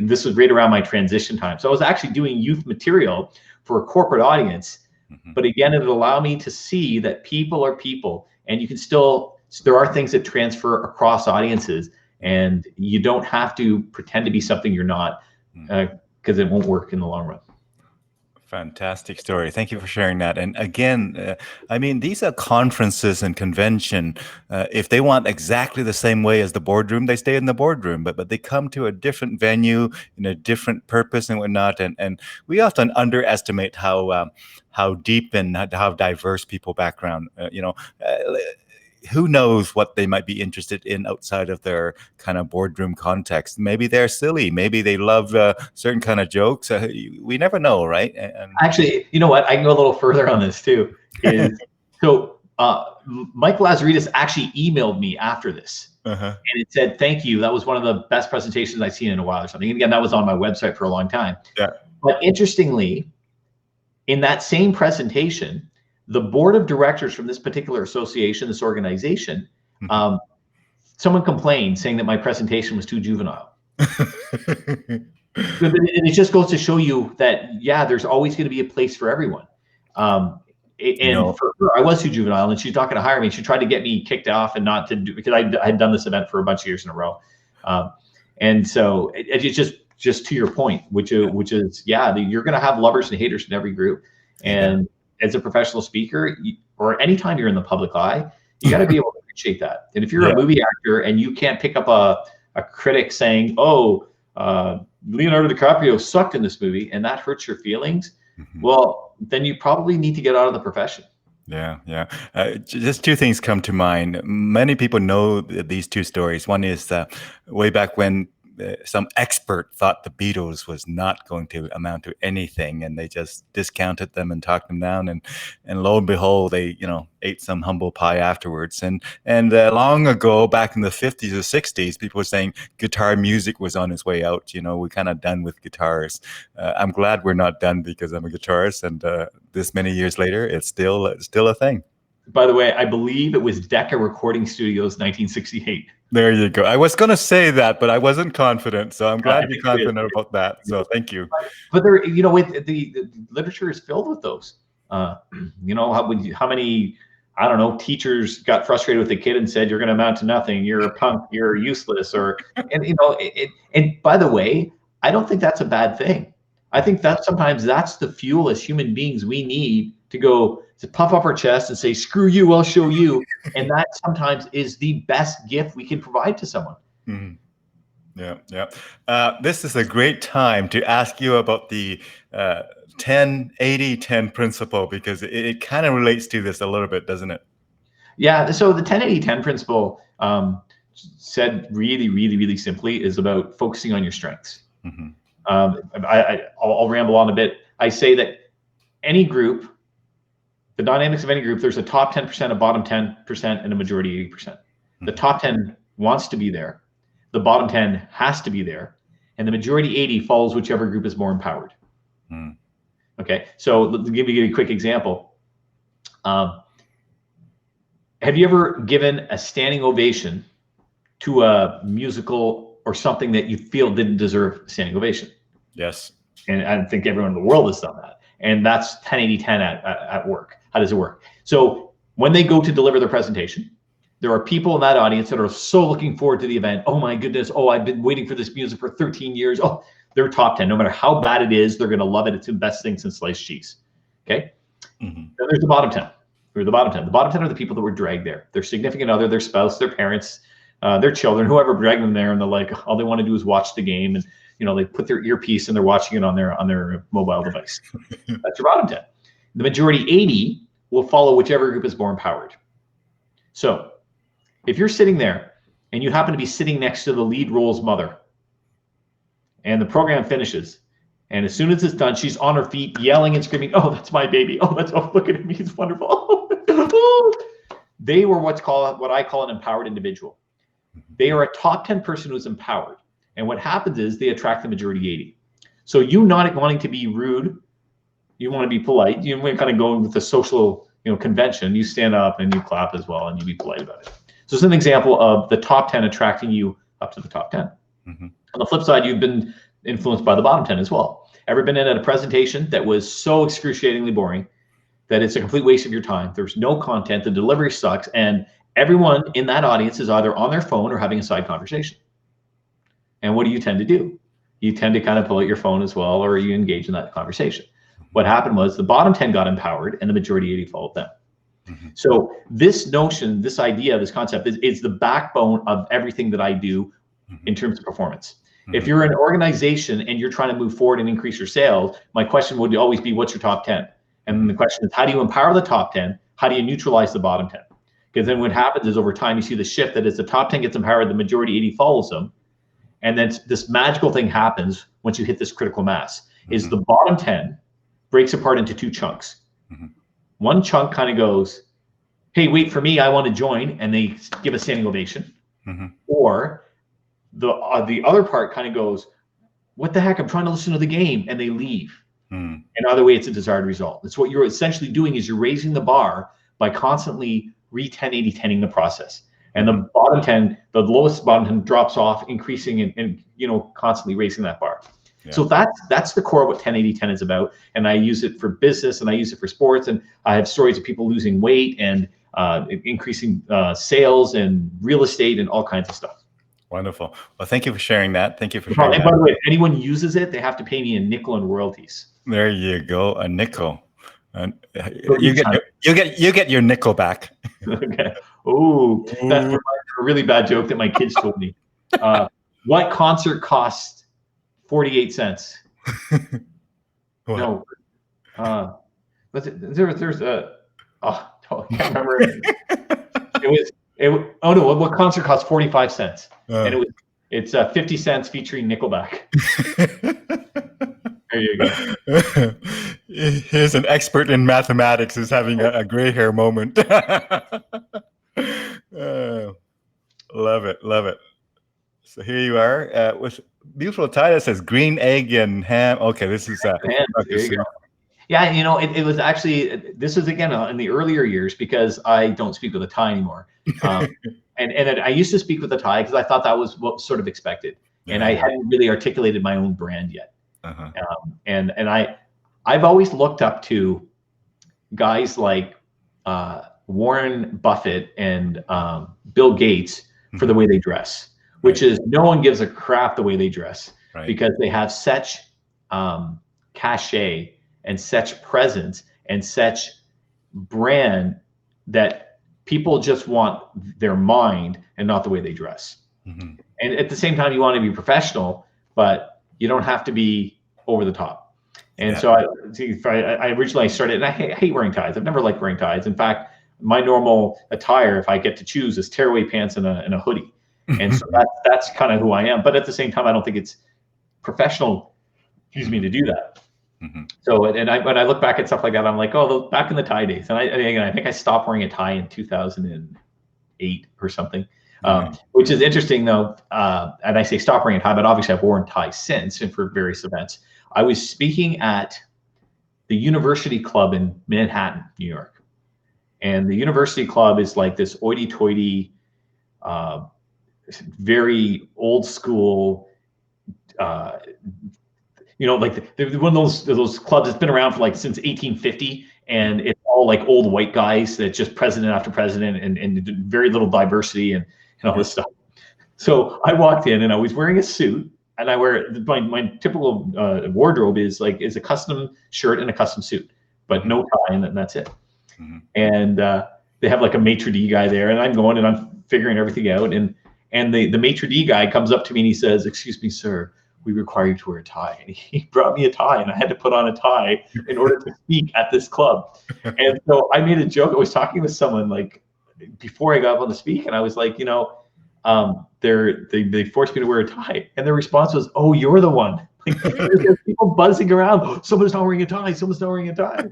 this was right around my transition time. So I was actually doing youth material for a corporate audience. Mm-hmm. But again, it allowed me to see that people are people, and you can still, there are things that transfer across audiences, and you don't have to pretend to be something you're not, because it won't work in the long run. Fantastic story. Thank you for sharing that. And again, I mean, these are conferences and convention. If they want exactly the same way as the boardroom, they stay in the boardroom, but they come to a different venue in a different purpose and whatnot. And we often underestimate how deep and how diverse people background, who knows what they might be interested in outside of their kind of boardroom context. Maybe they're silly. Maybe they love certain kind of jokes. We never know, right? And actually, you know what? I can go a little further on this too. So Mike Lazaridis actually emailed me after this. And it said, thank you. That was one of the best presentations I've seen in a while or something. And again, that was on my website for a long time. Yeah. But interestingly, in that same presentation, the board of directors from this particular association, this organization, someone complained saying that my presentation was too juvenile. And it just goes to show you that, yeah, there's always going to be a place for everyone. For her, I was too juvenile, and she's not going to hire me. She tried to get me kicked off and not to do, because I had done this event for a bunch of years in a row. And so it's just to your point, which is, yeah, you're going to have lovers and haters in every group. And as a professional speaker, or anytime you're in the public eye, you got to be able to appreciate that. And if you're a movie actor and you can't pick up a critic saying, oh, Leonardo DiCaprio sucked in this movie, and that hurts your feelings, well, then you probably need to get out of the profession. Yeah. Just two things come to mind. Many people know these two stories. One is way back when some expert thought the Beatles was not going to amount to anything, and they just discounted them and talked them down. And lo and behold, they ate some humble pie afterwards. And long ago, back in the 50s or 60s, people were saying guitar music was on its way out. We're kind of done with guitars. I'm glad we're not done, because I'm a guitarist, and this many years later, it's still a thing. By the way, I believe it was Decca Recording Studios, 1968. There you go. I was going to say that, but I wasn't confident. So I'm glad you're confident about that. So thank you. But there, the literature is filled with those. How many, I don't know, teachers got frustrated with the kid and said, you're going to amount to nothing. You're a punk. You're useless. And by the way, I don't think that's a bad thing. I think that sometimes that's the fuel as human beings we need to puff up our chest and say, screw you, I'll show you. And that sometimes is the best gift we can provide to someone. Yeah. This is a great time to ask you about the 10-80-10 principle, because it kind of relates to this a little bit, doesn't it? Yeah. So the 10-80-10 principle, said really, really, really simply, is about focusing on your strengths. I'll ramble on a bit. I say that any group, the dynamics of any group, there's a top 10%, a bottom 10%, and a majority 80%. The top 10 wants to be there. The bottom 10 has to be there. And the majority 80 follows whichever group is more empowered. Okay, so let me give you a quick example. Have you ever given a standing ovation to a musical or something that you feel didn't deserve a standing ovation? Yes. And I think everyone in the world has done that. And that's 10-80-10 at work. How does it work? So when they go to deliver their presentation, there are people in that audience that are so looking forward to the event. Oh my goodness. Oh, I've been waiting for this music for 13 years. Oh, they're top 10. No matter how bad it is, they're going to love it. It's the best thing since sliced cheese. Okay. Then there's the bottom 10. The bottom 10. The bottom 10 are the people that were dragged there. Their significant other, their spouse, their parents, their children, whoever dragged them there, and they're like, all they want to do is watch the game, and they put their earpiece and they're watching it on their mobile device. That's your bottom 10. The majority 80 will follow whichever group is more empowered. So if you're sitting there and you happen to be sitting next to the lead role's mother, and the program finishes, and as soon as it's done, she's on her feet yelling and screaming, oh, that's my baby. Oh, look at me. It's wonderful. They were what I call an empowered individual. They are a top 10 person who's empowered. And what happens is they attract the majority 80. So you not wanting to be rude, you want to be polite, you want to kind of go with the social convention, you stand up and you clap as well, and you be polite about it. So it's an example of the top 10 attracting you up to the top 10. On the flip side, you've been influenced by the bottom 10 as well. Ever been in at a presentation that was so excruciatingly boring that it's a complete waste of your time. There's no content, the delivery sucks, and everyone in that audience is either on their phone or having a side conversation. And what do you tend to do? You tend to kind of pull out your phone as well, or you engage in that conversation. What happened was the bottom 10 got empowered and the majority 80 followed them. So this notion, this idea, this concept is the backbone of everything that I do in terms of performance. If you're an organization and you're trying to move forward and increase your sales, my question would always be, what's your top 10? And then the question is, how do you empower the top 10? How do you neutralize the bottom 10? Because then what happens is over time, you see the shift that as the top 10 gets empowered, the majority 80 follows them. And then this magical thing happens once you hit this critical mass, is the bottom 10 breaks apart into two chunks. One chunk kind of goes, hey, wait for me, I want to join, and they give a standing ovation. Or the other part kind of goes, what the heck, I'm trying to listen to the game, and they leave. And either way, it's a desired result. It's what you're essentially doing is you're raising the bar by constantly re-10-80-10ing the process. And the bottom 10, the lowest bottom 10 drops off, increasing and constantly raising that bar. Yeah. So that's the core of what 10-80-10 is about. And I use it for business, and I use it for sports, and I have stories of people losing weight and increasing sales and real estate and all kinds of stuff. Wonderful. Well, thank you for sharing that. Thank you for sharing that. By the way, if anyone uses it, they have to pay me a nickel in royalties. There you go, a nickel. And you get your nickel back. Okay. Oh, that reminds me of a really bad joke that my kids told me. What concert costs 48 cents? No. There's a. Oh, I can't remember. What concert costs 45 cents? And it's 50 cents featuring Nickelback. There you go. Here's an expert in mathematics who's having a gray hair moment. Love it. So here you are with beautiful tie that says green egg and ham. Okay, this is yeah, it was actually, this was again in the earlier years, because I don't speak with a tie anymore. And I used to speak with a tie because I thought that was what was sort of expected. And I hadn't really articulated my own brand yet. And I've always looked up to guys like Warren Buffett and Bill Gates for the way they dress, which is no one gives a crap the way they dress, because they have such cachet and such presence and such brand that people just want their mind and not the way they dress. And at the same time, you want to be professional, but you don't have to be over the top. And so I originally started, and I hate wearing ties. I've never liked wearing ties. In fact, my normal attire, if I get to choose, is tearaway pants and a hoodie. And so that's kind of who I am. But at the same time, I don't think it's professional, to do that. So, when I look back at stuff like that, I'm like, oh, back in the tie days. And I think I stopped wearing a tie in 2008 or something, which is interesting though. And I say stop wearing a tie, but obviously I've worn ties since and for various events. I was speaking at the University Club in Manhattan, New York. And the University Club is like this hoity-toity, very old school, like one of those clubs that's been around for since 1850, and it's all like old white guys that's just president after president and very little diversity and all this stuff. So I walked in and I was wearing a suit, and I wear my typical wardrobe is a custom shirt and a custom suit, but no tie, and that's it. And they have like a maitre d' guy there, and I'm going and I'm figuring everything out, and the maitre d' guy comes up to me and he says, "Excuse me, sir, we require you to wear a tie." And he brought me a tie, and I had to put on a tie in order to speak at this club. And so I made a joke. I was talking with someone before I got up on the speak, and I was like, they forced me to wear a tie, and their response was, "Oh, you're the one." There's people buzzing around. "Oh, someone's not wearing a tie. Someone's not wearing a tie."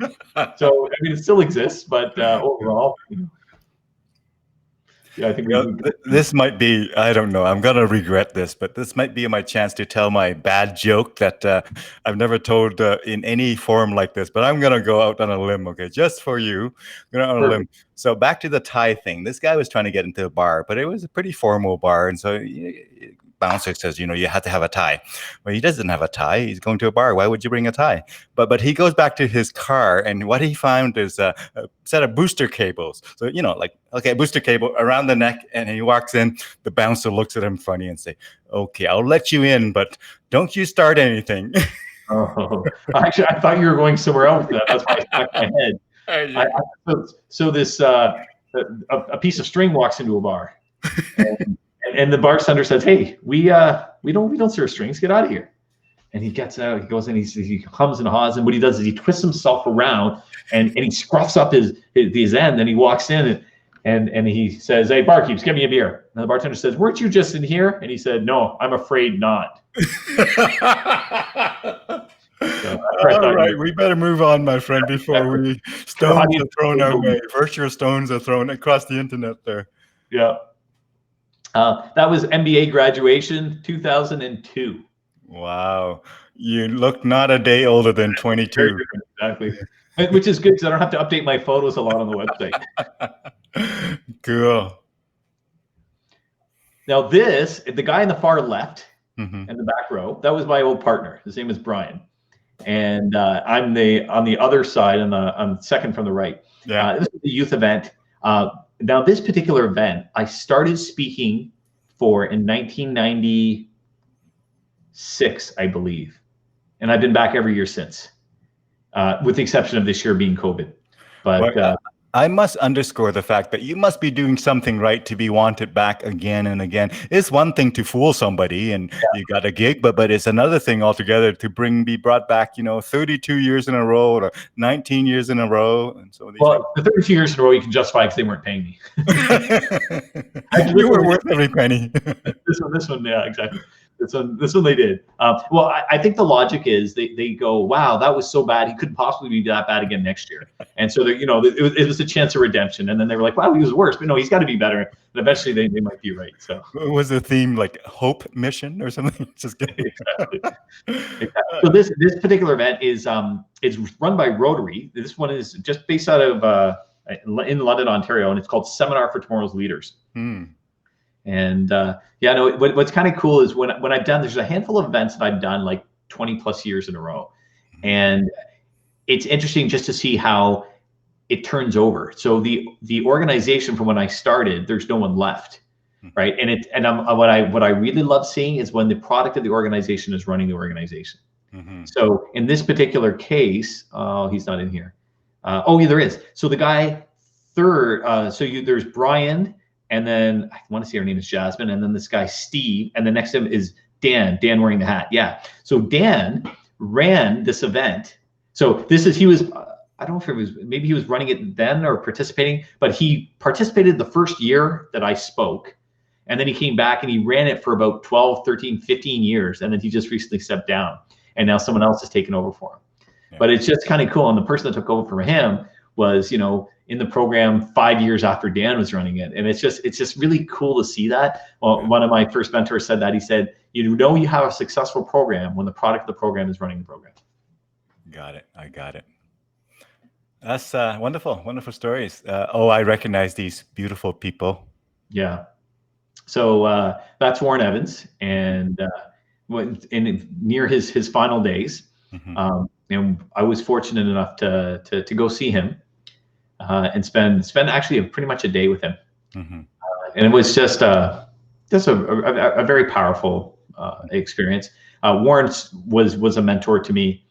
So it still exists, but overall. Yeah, I think this might be, I don't know, I'm going to regret this, but this might be my chance to tell my bad joke that I've never told in any forum like this, but I'm going to go out on a limb, okay, just for you. I'm going on a limb. So back to the tie thing. This guy was trying to get into a bar, but it was a pretty formal bar. And so bouncer says, you have to have a tie. Well, he doesn't have a tie. He's going to a bar. Why would you bring a tie? But he goes back to his car, and what he found is a set of booster cables. So, booster cable around the neck, and he walks in. The bouncer looks at him funny and say, okay, I'll let you in, but don't you start anything. Oh, actually, I thought you were going somewhere else with that. That's why I stuck my head. So this a piece of string walks into a bar, and the bartender says, "Hey, we don't serve strings. Get out of here." And he gets out. He goes in. He hums and haws. And what he does is he twists himself around and he scruffs up his end. And he walks in and he says, "Hey, barkeeps, get me a beer." And the bartender says, "Weren't you just in here?" And he said, "No, I'm afraid not." All right, we better move on, my friend, before stones are thrown our way. Virtual stones are thrown across the internet there. Yeah. That was MBA graduation, 2002. Wow. You look not a day older than 22. Exactly. Which is good because I don't have to update my photos a lot on the website. Cool. Now the guy in the far left in the back row, that was my old partner. His name is Brian. And I'm on the other side, I'm second from the right. Yeah. This is a youth event. Now, this particular event, I started speaking for in 1996, I believe. And I've been back every year since, with the exception of this year being COVID. But I must underscore the fact that you must be doing something right to be wanted back again and again. It's one thing to fool somebody and you got a gig, but it's another thing altogether to be brought back, 32 years in a row or 19 years in a row. And so the 32 years in a row you can justify because they weren't paying me. You were worth every penny. This one, yeah, exactly. This one they did. Well, I think the logic is they go, wow, that was so bad. He couldn't possibly be that bad again next year. And so, it was a chance of redemption. And then they were like, wow, he was worse. But no, he's got to be better. And eventually they might be right. So was the theme like Hope Mission or something? Just kidding. Exactly. So this particular event is run by Rotary. This one is just based out of in London, Ontario, and it's called Seminar for Tomorrow's Leaders. And what's kind of cool is when I've done, there's a handful of events that I've done like 20 plus years in a row. And it's interesting just to see how it turns over. So the organization from when I started, there's no one left, right? And what I really love seeing is when the product of the organization is running the organization. So in this particular case, he's not in here. Oh, yeah, there is. So the guy third, there's Brian, and then I want to say her name is Jasmine, and then this guy Steve, and the next to him is Dan wearing the hat. Yeah. So Dan ran this event. So he was, I don't know if it was, maybe he was running it then or participating, but he participated the first year that I spoke. And then he came back and he ran it for about 12, 13, 15 years. And then he just recently stepped down and now someone else has taken over for him. Yeah. But it's just kind of cool. And the person that took over from him was, in the program 5 years after Dan was running it. And it's just really cool to see that. Well, one of my first mentors said that. He said, you have a successful program when the product of the program is running the program. Got it. I got it. That's wonderful stories. I recognize these beautiful people. Yeah. So that's Warren Evans. And near his final days, and I was fortunate enough to go see him. And spend actually pretty much a day with him, and it was just a very powerful experience. Warren was a mentor to me,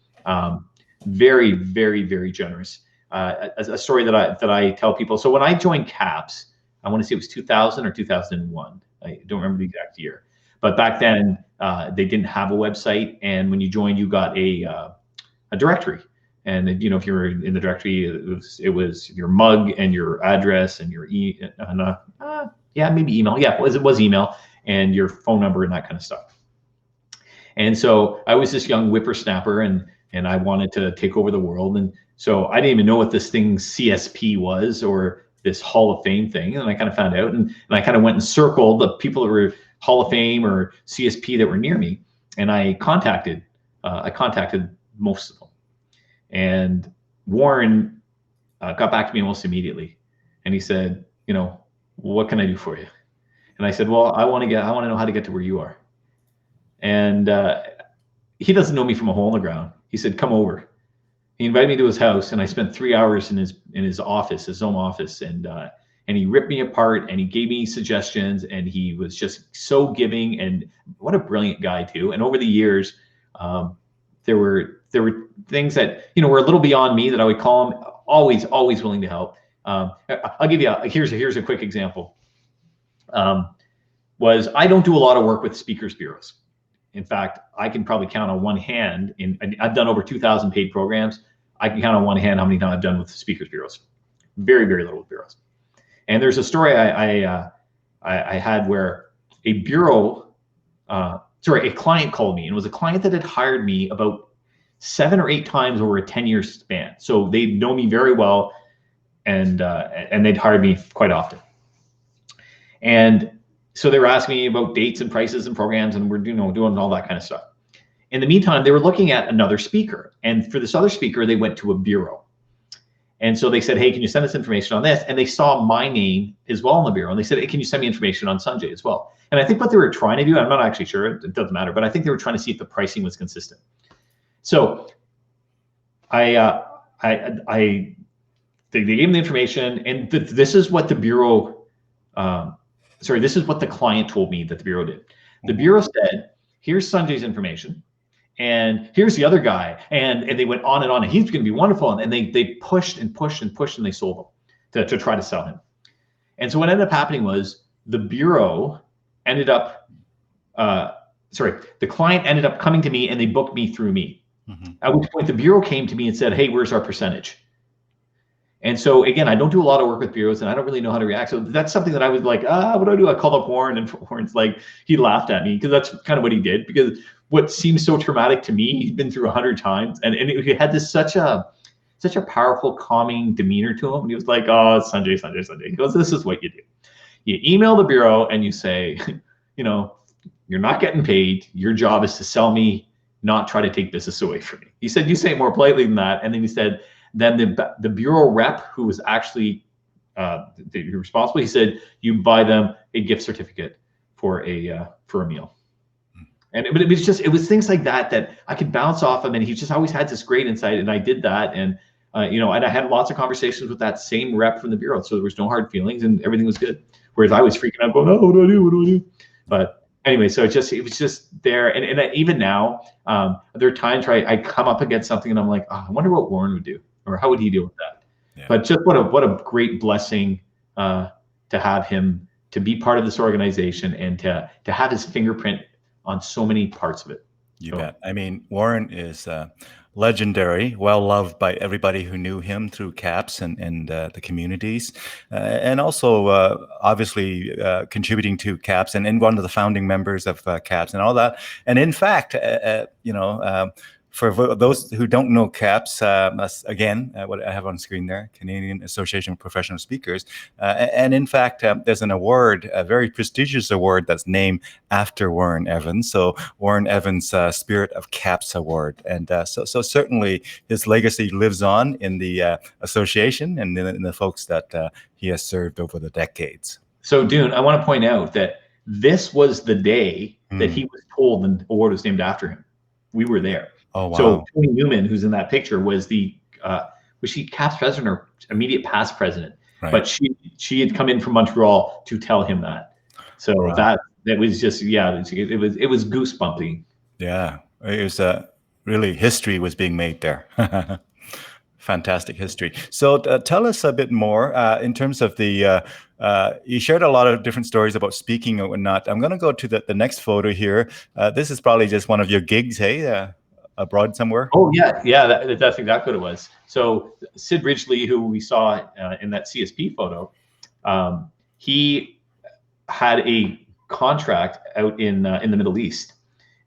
very, very, very generous. A story that I tell people. So when I joined CAPS, I want to say it was 2000 or 2001. I don't remember the exact year, but back then they didn't have a website, and when you joined, you got a directory. And if you were in the directory, it was your mug and your address and your maybe email. Yeah, it was email and your phone number and that kind of stuff. And so I was this young whippersnapper and I wanted to take over the world. And so I didn't even know what this thing CSP was or this Hall of Fame thing. And I kind of found out and I kind of went and circled the people that were Hall of Fame or CSP that were near me. And I contacted most of them. And Warren got back to me almost immediately, and he said, "What can I do for you?" And I said, "Well, I want to know how to get to where you are." And he doesn't know me from a hole in the ground. He said, come over. He invited me to his house, and I spent 3 hours in his office, his home office, and he ripped me apart, and he gave me suggestions, and he was just so giving, and what a brilliant guy too. And over the years, there were things that were a little beyond me that I would call him. Always willing to help. I'll give you here's a quick example. Was I don't do a lot of work with speakers bureaus. In fact, I can probably count on one hand. I've done over 2,000 paid programs. I can count on one hand how many times I've done with speakers bureaus. Very, very little with bureaus. And there's a story I had where a client called me, and it was a client that had hired me about 7 or 8 times over a 10-year span. So they know me very well, and they'd hired me quite often. And so they were asking me about dates and prices and programs, and we're doing all that kind of stuff. In the meantime, they were looking at another speaker, and for this other speaker, they went to a bureau. And so they said, hey, can you send us information on this? And they saw my name as well in the bureau, and they said, hey, can you send me information on Sanjay as well? And I think what they were trying to do, I'm not actually sure, it doesn't matter, but I think they were trying to see if the pricing was consistent. So they gave me the information, and this is what the bureau, this is what the client told me that the bureau did. The bureau said, here's Sanjay's information, and here's the other guy, and they went on, and he's going to be wonderful, and they pushed and pushed and pushed, and they sold him to try to sell him. And so what ended up happening was the bureau ended up, the client ended up coming to me, and they booked me through me. Mm-hmm. At which point the bureau came to me and said, hey, where's our percentage? And so again, I don't do a lot of work with bureaus, and I don't really know how to react. So that's something that I was like, what do I do? I called up Warren, and Warren's like, he laughed at me, because that's kind of what he did. Because what seems so traumatic to me, he's been through 100 times, and he had this such a powerful, calming demeanor to him. And he was like, oh, Sanjay. He goes, this is what you do. You email the bureau and you say, you're not getting paid. Your job is to sell me, not try to take business away from me. He said, you say it more politely than that. And then he said, then the bureau rep who was actually responsible, he said, you buy them a gift certificate for a meal. And it was things like that I could bounce off him, and he just always had this great insight, and I did that. And and I had lots of conversations with that same rep from the bureau, so there was no hard feelings, and everything was good. Whereas I was freaking out, going, oh, what do I do? But anyway, so it was just there. And even now, there are times where I come up against something, and I'm like, oh, I wonder what Warren would do, or how would he deal with that? Yeah. But just what a great blessing to have him to be part of this organization, and to have his fingerprint on so many parts of it. You bet. I mean, Warren is legendary, well loved by everybody who knew him through CAPS and the communities, and also obviously contributing to CAPS, and one of the founding members of CAPS and all that. And in fact, for those who don't know CAPS, again, what I have on screen there, Canadian Association of Professional Speakers. And in fact, there's an award, a very prestigious award that's named after Warren Evans. So Warren Evans Spirit of CAPS Award. And so certainly his legacy lives on in the association and in the folks that he has served over the decades. So Dune, I want to point out that this was the day that he was told the award was named after him. We were there. Oh, wow. So Tony Newman, who's in that picture, was was she CAPS president or immediate past president? Right. But she had come in from Montreal to tell him that. So wow. that was just, it was goosebumpy. Yeah, it was really history was being made there. Fantastic history. So tell us a bit more in terms of the, you shared a lot of different stories about speaking and whatnot. I'm going to go to the next photo here. This is probably just one of your gigs, hey? Abroad somewhere? Oh, yeah, that's exactly what it was. So Sid Ridgely, who we saw in that CSP photo, he had a contract out in the Middle East.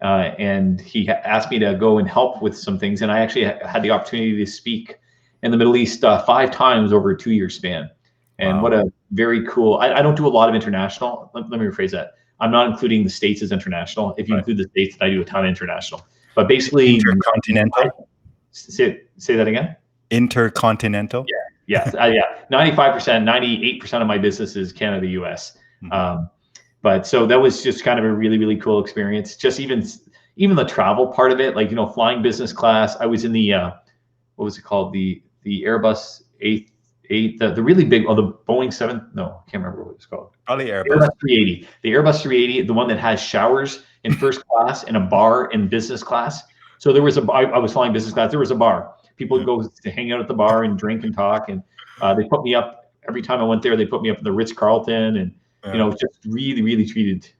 And he asked me to go and help with some things. And I actually had the opportunity to speak in the Middle East 5 times over a 2-year span. And wow. What a very cool, I don't do a lot of international. Let me rephrase that. I'm not including the States as international. If you include the States, I do a ton of international. But basically, intercontinental. Say that again. Intercontinental. Yeah. 95%, 98% of my business is Canada, US. But so that was just kind of a really, really cool experience. Just even the travel part of it, like, flying business class. I was in the, what was it called? The Airbus 8, the really big, the Boeing 7, no, I can't remember what it was called. Probably Airbus. Airbus 380. The Airbus 380, the one that has showers in first class and a bar in business class. So there was I was flying business class. There was a bar. People would go to hang out at the bar and drink and talk. And they put me up every time I went there. They put me up in the Ritz-Carlton, and just really, really treated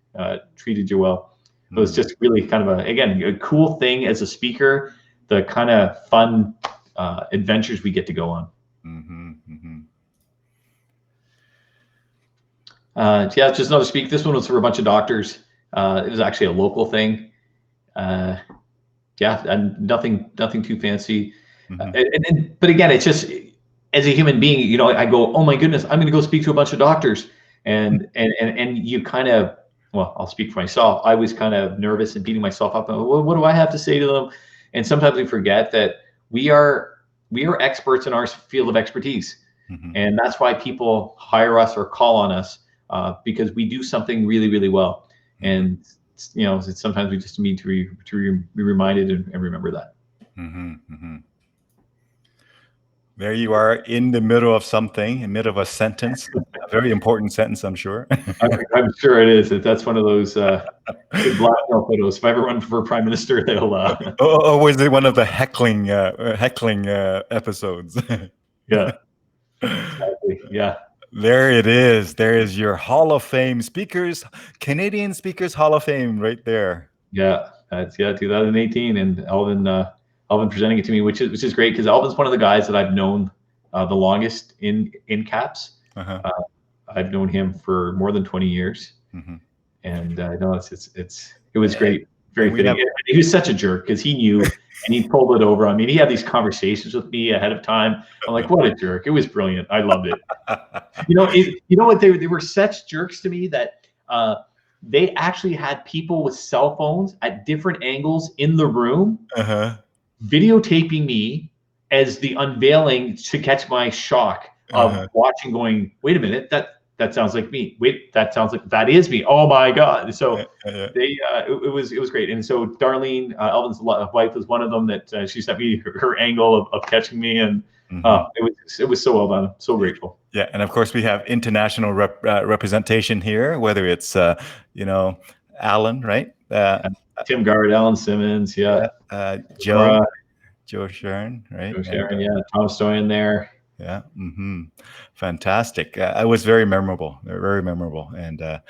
you well. It was just really kind of a cool thing as a speaker. The kind of fun adventures we get to go on. Just another speak. This one was for a bunch of doctors. It was actually a local thing. And nothing too fancy. But again, it's just, as a human being, I go, oh my goodness, I'm going to go speak to a bunch of doctors, and you kind of, well, I'll speak for myself. I was kind of nervous and beating myself up. Well, what do I have to say to them? And sometimes we forget that we are experts in our field of expertise, and that's why people hire us or call on us, because we do something really, really well. And sometimes we just need to be reminded and remember that. There you are in the middle of something, in the middle of a sentence, a very important sentence, I'm sure. I'm sure it is. That's one of those big blackmail photos. If I ever run for prime minister, they'll. Was it one of the heckling episodes? Yeah. Exactly. Yeah. There it is. There is your Hall of Fame Canadian Speakers Hall of Fame right there. Yeah, that's 2018, and Alvin presenting it to me, which is great, because Alvin's one of the guys that I've known the longest in CAPS. I've known him for more than 20 years, and I know it was great, very fitting. He was such a jerk, because he knew, and he pulled it over. I mean, he had these conversations with me ahead of time. I'm like, what a jerk! It was brilliant. I loved it. What? They were such jerks to me that they actually had people with cell phones at different angles in the room, videotaping me as the unveiling, to catch my shock of watching, going, wait a minute, that sounds like me. Wait, that sounds like, that is me. Oh my God. So it was great. And so Darlene, Alvin's wife, was one of them that she sent me her angle of catching me. And it was so well done. So grateful. Yeah. And of course we have international representation here, whether it's, Alan, right? Tim Gard, Alan Simmons. Joe Sharon, right? Joe Sharon, Tom Stoyan there. Yeah. Fantastic. It was very memorable. And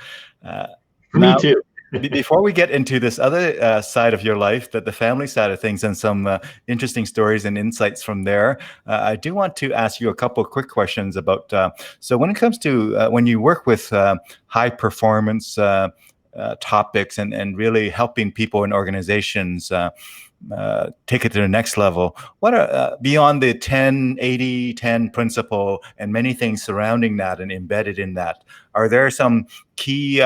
me too. Before we get into this other side of your life, the family side of things, and some interesting stories and insights from there, I do want to ask you a couple of quick questions about, so when it comes to when you work with high performance topics and really helping people and organizations take it to the next level, what are beyond the 10-80-10 principle and many things surrounding that and embedded in that, are there some key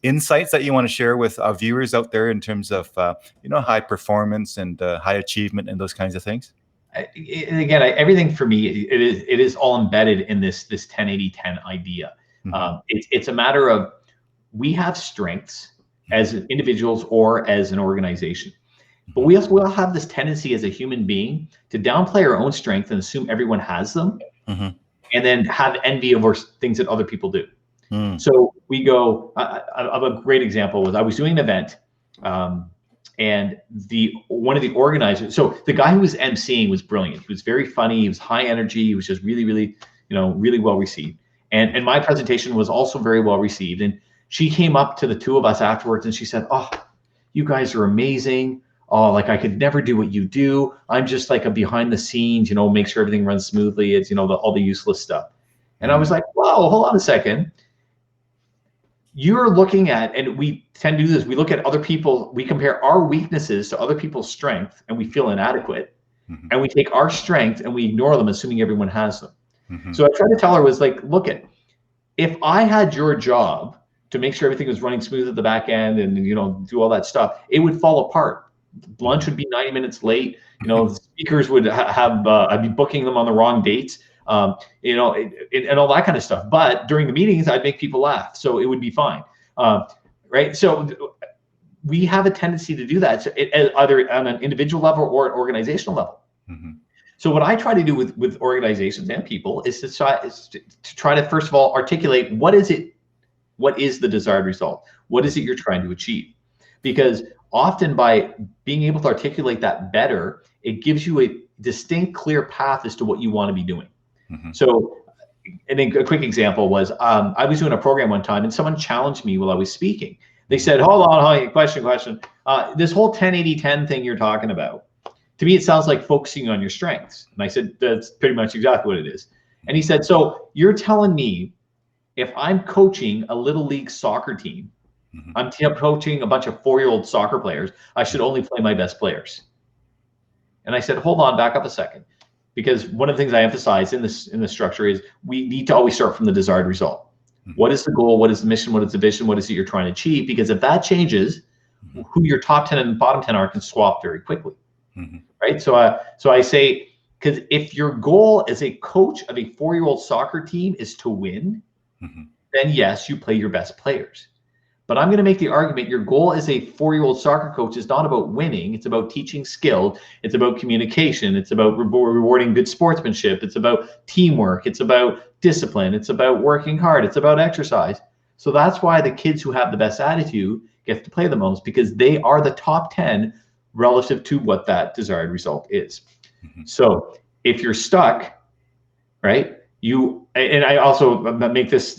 insights that you want to share with our viewers out there in terms of high performance and high achievement and those kinds of things? And again, everything for me, it is all embedded in this 10-80-10 idea. It's a matter of, we have strengths as individuals or as an organization, but we also will have this tendency as a human being to downplay our own strength and assume everyone has them, and then have envy over things that other people do. So we go, a great example was, I was doing an event, and one of the organizers, so the guy who was emceeing was brilliant. He was very funny. He was high energy. He was just really, really, really well received. And my presentation was also very well received. And she came up to the two of us afterwards and she said, "Oh, you guys are amazing. Oh, like I could never do what you do. I'm just like a behind the scenes, make sure everything runs smoothly. It's, all the useless stuff." And I was like, whoa, hold on a second. You're looking at, and we tend to do this, we look at other people, we compare our weaknesses to other people's strength, and we feel inadequate. And we take our strength and we ignore them, assuming everyone has them. So I tried to tell her, was like, look, if I had your job to make sure everything was running smooth at the back end and, do all that stuff, it would fall apart. Lunch would be 90 minutes late. Speakers would have, I'd be booking them on the wrong dates. And all that kind of stuff. But during the meetings, I'd make people laugh, so it would be fine. Right? So we have a tendency to do that, either on an individual level or an organizational level. So what I try to do with organizations and people is to try to first of all articulate what is the desired result? What is it you're trying to achieve? Because often by being able to articulate that better, it gives you a distinct, clear path as to what you want to be doing. So, and then a quick example was I was doing a program one time and someone challenged me while I was speaking. They said, hold on, question. This whole 10-80-10 thing you're talking about, to me, it sounds like focusing on your strengths. And I said, that's pretty much exactly what it is. And he said, so you're telling me if I'm coaching a little league soccer team, I'm coaching a bunch of 4-year-old soccer players, I should only play my best players. And I said, hold on, back up a second. Because one of the things I emphasize in this structure is we need to always start from the desired result. What is the goal? What is the mission? What is the vision? What is it you're trying to achieve? Because if that changes, who your top 10 and bottom 10 are can swap very quickly. Right? So I say, because if your goal as a coach of a 4-year-old soccer team is to win, then yes, you play your best players. But I'm going to make the argument your goal as a 4-year-old soccer coach is not about winning. It's about teaching skill. It's about communication. It's about rewarding good sportsmanship. It's about teamwork. It's about discipline. It's about working hard. It's about exercise. So that's why the kids who have the best attitude get to play the most, because they are the top 10 relative to what that desired result is. So if you're stuck, right, and I also make this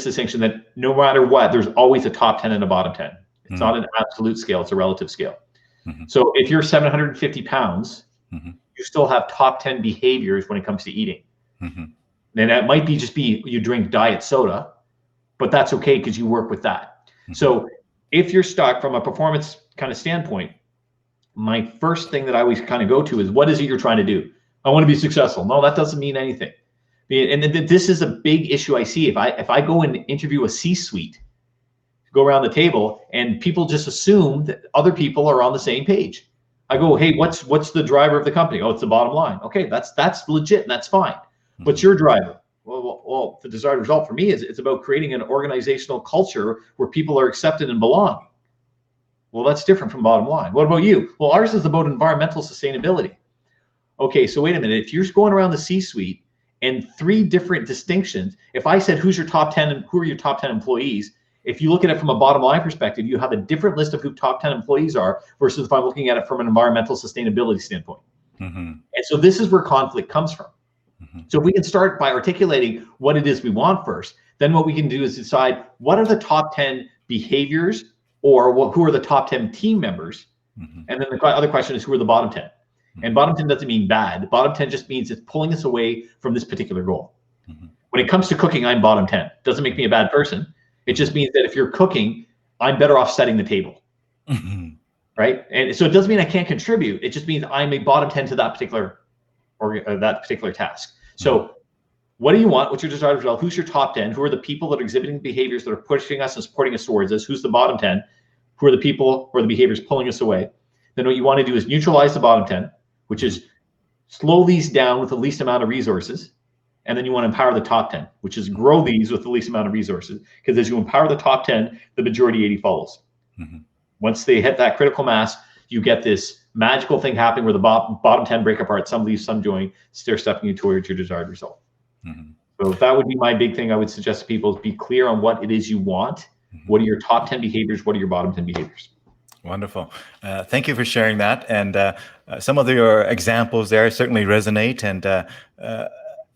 distinction that no matter what, there's always a top 10 and a bottom 10. It's not an absolute scale, it's a relative scale. So if you're 750 pounds, you still have top 10 behaviors when it comes to eating. And that might be you drink diet soda, but that's okay because you work with that. So if you're stuck from a performance kind of standpoint, my first thing that I always kind of go to is, what is it you're trying to do? I want to be successful. No, that doesn't mean anything. And this is a big issue I see. If I go and interview a C-suite, go around the table, and people just assume that other people are on the same page. I go, hey, what's the driver of the company? Oh, it's the bottom line. Okay, that's legit and that's fine. What's your driver? Well, the desired result for me is it's about creating an organizational culture where people are accepted and belong. Well, that's different from bottom line. What about you? Well, ours is about environmental sustainability. Okay, so wait a minute. If you're going around the C-suite and 3 different distinctions, if I said, who's your top 10 and who are your top 10 employees? If you look at it from a bottom line perspective, you have a different list of who top 10 employees are versus if I'm looking at it from an environmental sustainability standpoint. And so this is where conflict comes from. So if we can start by articulating what it is we want first, then what we can do is decide what are the top 10 behaviors or who are the top 10 team members? And then the other question is, who are the bottom 10? And bottom 10 doesn't mean bad. Bottom 10 just means it's pulling us away from this particular goal. When it comes to cooking, I'm bottom 10. Doesn't make me a bad person. It just means that if you're cooking, I'm better off setting the table. Right? And so it doesn't mean I can't contribute. It just means I'm a bottom 10 to that particular task. So what do you want? What's your desired result? Who's your top 10? Who are the people that are exhibiting behaviors that are pushing us and supporting us towards us? Who's the bottom 10? Who are the people or the behaviors pulling us away? Then what you want to do is neutralize the bottom 10, which is slow these down with the least amount of resources. And then you want to empower the top 10, which is grow these with the least amount of resources. Because as you empower the top 10, the majority 80 follows. Once they hit that critical mass, you get this magical thing happening where the bottom 10 break apart, some leave, some join, stair-stepping you towards your desired result. So that would be my big thing I would suggest to people is be clear on what it is you want. What are your top 10 behaviors? What are your bottom 10 behaviors? Wonderful. Thank you for sharing that. And some of your examples there certainly resonate. And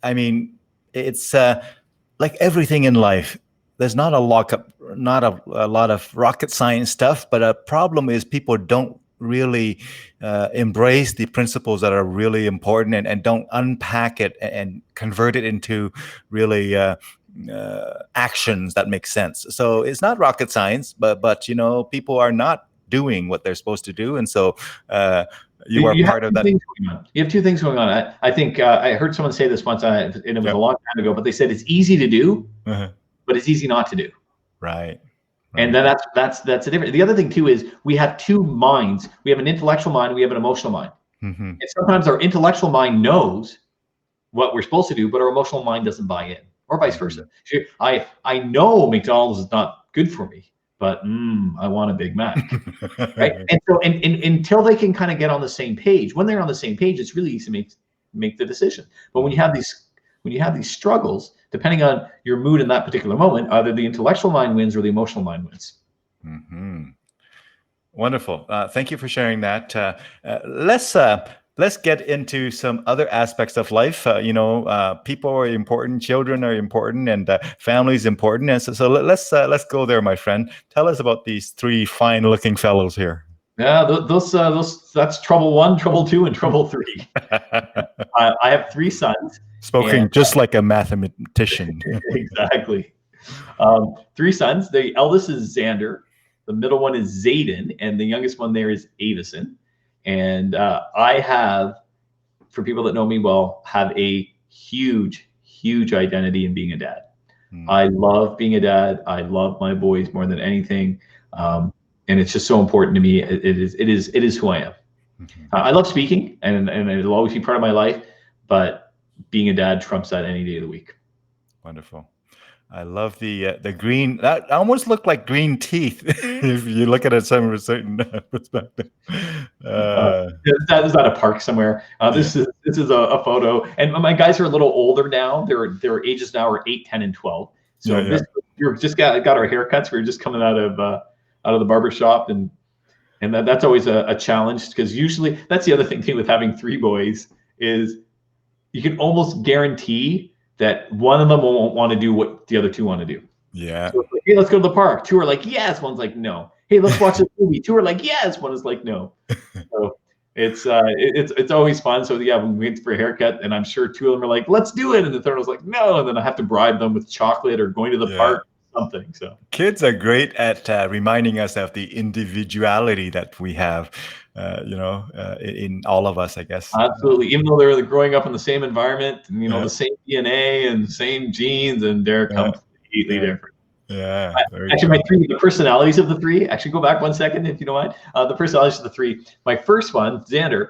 I mean, it's like everything in life. There's not a lot of rocket science stuff, but a problem is people don't really embrace the principles that are really important and don't unpack it and convert it into really actions that make sense. So it's not rocket science, but you know, people are not doing what they're supposed to do, and so you are part of that. You have 2 things going on. I think I heard someone say this once, and it was a long time ago, but they said it's easy to do, but it's easy not to do. Right. And then that's the difference. The other thing too is we have 2 minds. We have an intellectual mind. We have an emotional mind. And sometimes our intellectual mind knows what we're supposed to do, but our emotional mind doesn't buy in, or vice versa. I know McDonald's is not good for me, but I want a Big Mac, right? And so, and until they can kind of get on the same page, when they're on the same page, it's really easy to make the decision. But when you have these struggles, depending on your mood in that particular moment, either the intellectual mind wins or the emotional mind wins. Wonderful. Thank you for sharing that. Let's get into some other aspects of life. People are important, children are important, and family is important. And so let's go there, my friend. Tell us about these three fine-looking fellows here. Yeah, that's trouble 1, trouble 2, and trouble 3. I have 3 sons. Spoken just like a mathematician. Exactly. 3 sons. The eldest is Xander. The middle one is Zayden, and the youngest one there is Avison. And I have, for people that know me well, have a huge identity in being a dad. I love being a dad. I love my boys more than anything, and it's just so important to me. It is who I am. I love speaking, and it'll always be part of my life. But being a dad trumps that any day of the week. Wonderful. I love the green. That almost looked like green teeth if you look at it from a certain perspective. That is at a park somewhere. This is a photo, and my guys are a little older now. Their ages now are 8, 10, and 12. So we're just got our haircuts. We're just coming out of the barber shop, and that's always a challenge, because usually that's the other thing too with having 3 boys is you can almost guarantee that one of them won't want to do what the other 2 want to do. Yeah. So it's like, hey, let's go to the park. 2 are like, yes. One's like, no. Hey, let's watch a movie. 2 are like, yes. One is like, no. So it's always fun. So yeah, we went for a haircut, and I'm sure 2 of them are like, let's do it, and the third was like, no. And then I have to bribe them with chocolate or going to the park, or something. So kids are great at reminding us of the individuality that we have. In all of us, I guess. Absolutely. Even though they're growing up in the same environment, and, the same DNA and same genes, and they're completely different. Yeah. Actually, the personalities of the 3, actually, go back 1 second, if you don't mind. The personalities of the 3. My first one, Xander,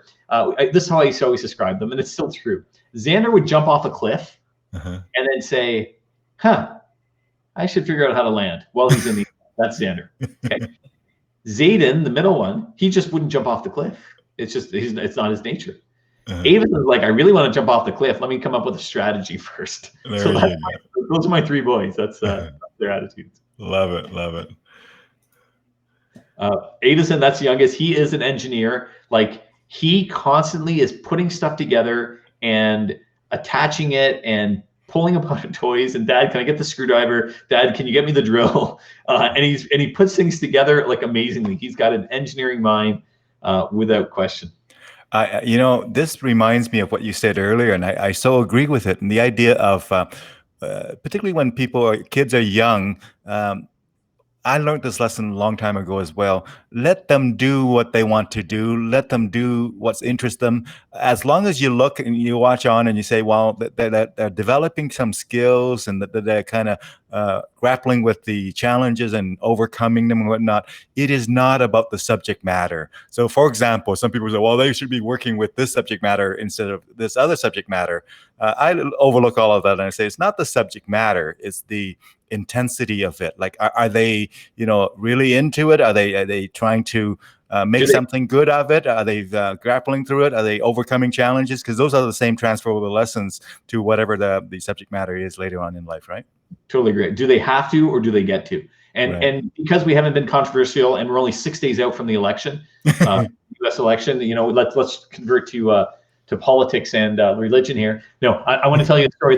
this is how I used to always describe them, and it's still true. Xander would jump off a cliff and then say, I should figure out how to land while he's in the That's Xander. Okay. Zayden, the middle one, he just wouldn't jump off the cliff. It's not his nature. Avison is like, I really want to jump off the cliff. Let me come up with a strategy first. So those are my 3 boys. That's their attitudes. Love it. Avison, that's the youngest. He is an engineer. Like, he constantly is putting stuff together and attaching it and pulling a bunch of toys, and Dad, can I get the screwdriver? Dad, can you get me the drill? And he puts things together like amazingly. He's got an engineering mind without question. This reminds me of what you said earlier, and I so agree with it. And the idea of, particularly when kids are young, I learned this lesson a long time ago as well. Let them do what they want to do. Let them do what's interests them. As long as you look and you watch on and you say, well, they're developing some skills, and that they're kind of grappling with the challenges and overcoming them and whatnot. It is not about the subject matter. So, for example, some people say, well, they should be working with this subject matter instead of this other subject matter. I overlook all of that, and I say it's not the subject matter. It's the intensity of it. Like, are they, really into it? Are they trying to make something good of it? Are they grappling through it? Are they overcoming challenges? Because those are the same transferable lessons to whatever the subject matter is later on in life, right? Totally agree. Do they have to, or do they get to? And because we haven't been controversial, and we're only 6 days out from the election, U.S. election, let's convert to politics and religion here. No, I want to tell you a story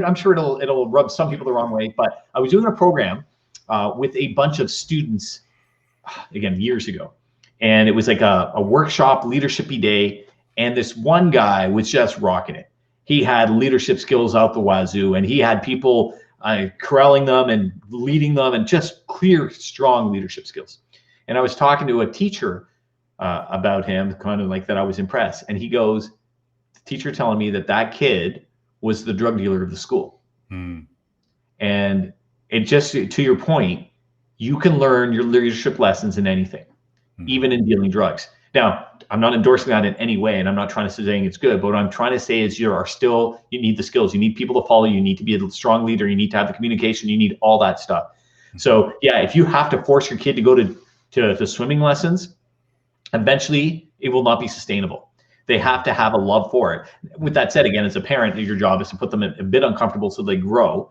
I'm sure it'll rub some people the wrong way. But I was doing a program with a bunch of students, again, years ago, and it was like a workshop, leadership-y day, and this one guy was just rocking it. He had leadership skills out the wazoo, and he had people corralling them and leading them, and just clear, strong leadership skills. And I was talking to a teacher about him, kind of like that. I was impressed. And he goes, the teacher telling me that kid was the drug dealer of the school. And it just, to your point, you can learn your leadership lessons in anything, even in dealing drugs. Now, I'm not endorsing that in any way, and I'm not trying to say it's good, but what I'm trying to say is you need the skills. You need people to follow you. You need to be a strong leader. You need to have the communication. You need all that stuff. So yeah, if you have to force your kid to go to swimming lessons, eventually it will not be sustainable. They have to have a love for it. With that said, again, as a parent, your job is to put them a bit uncomfortable so they grow.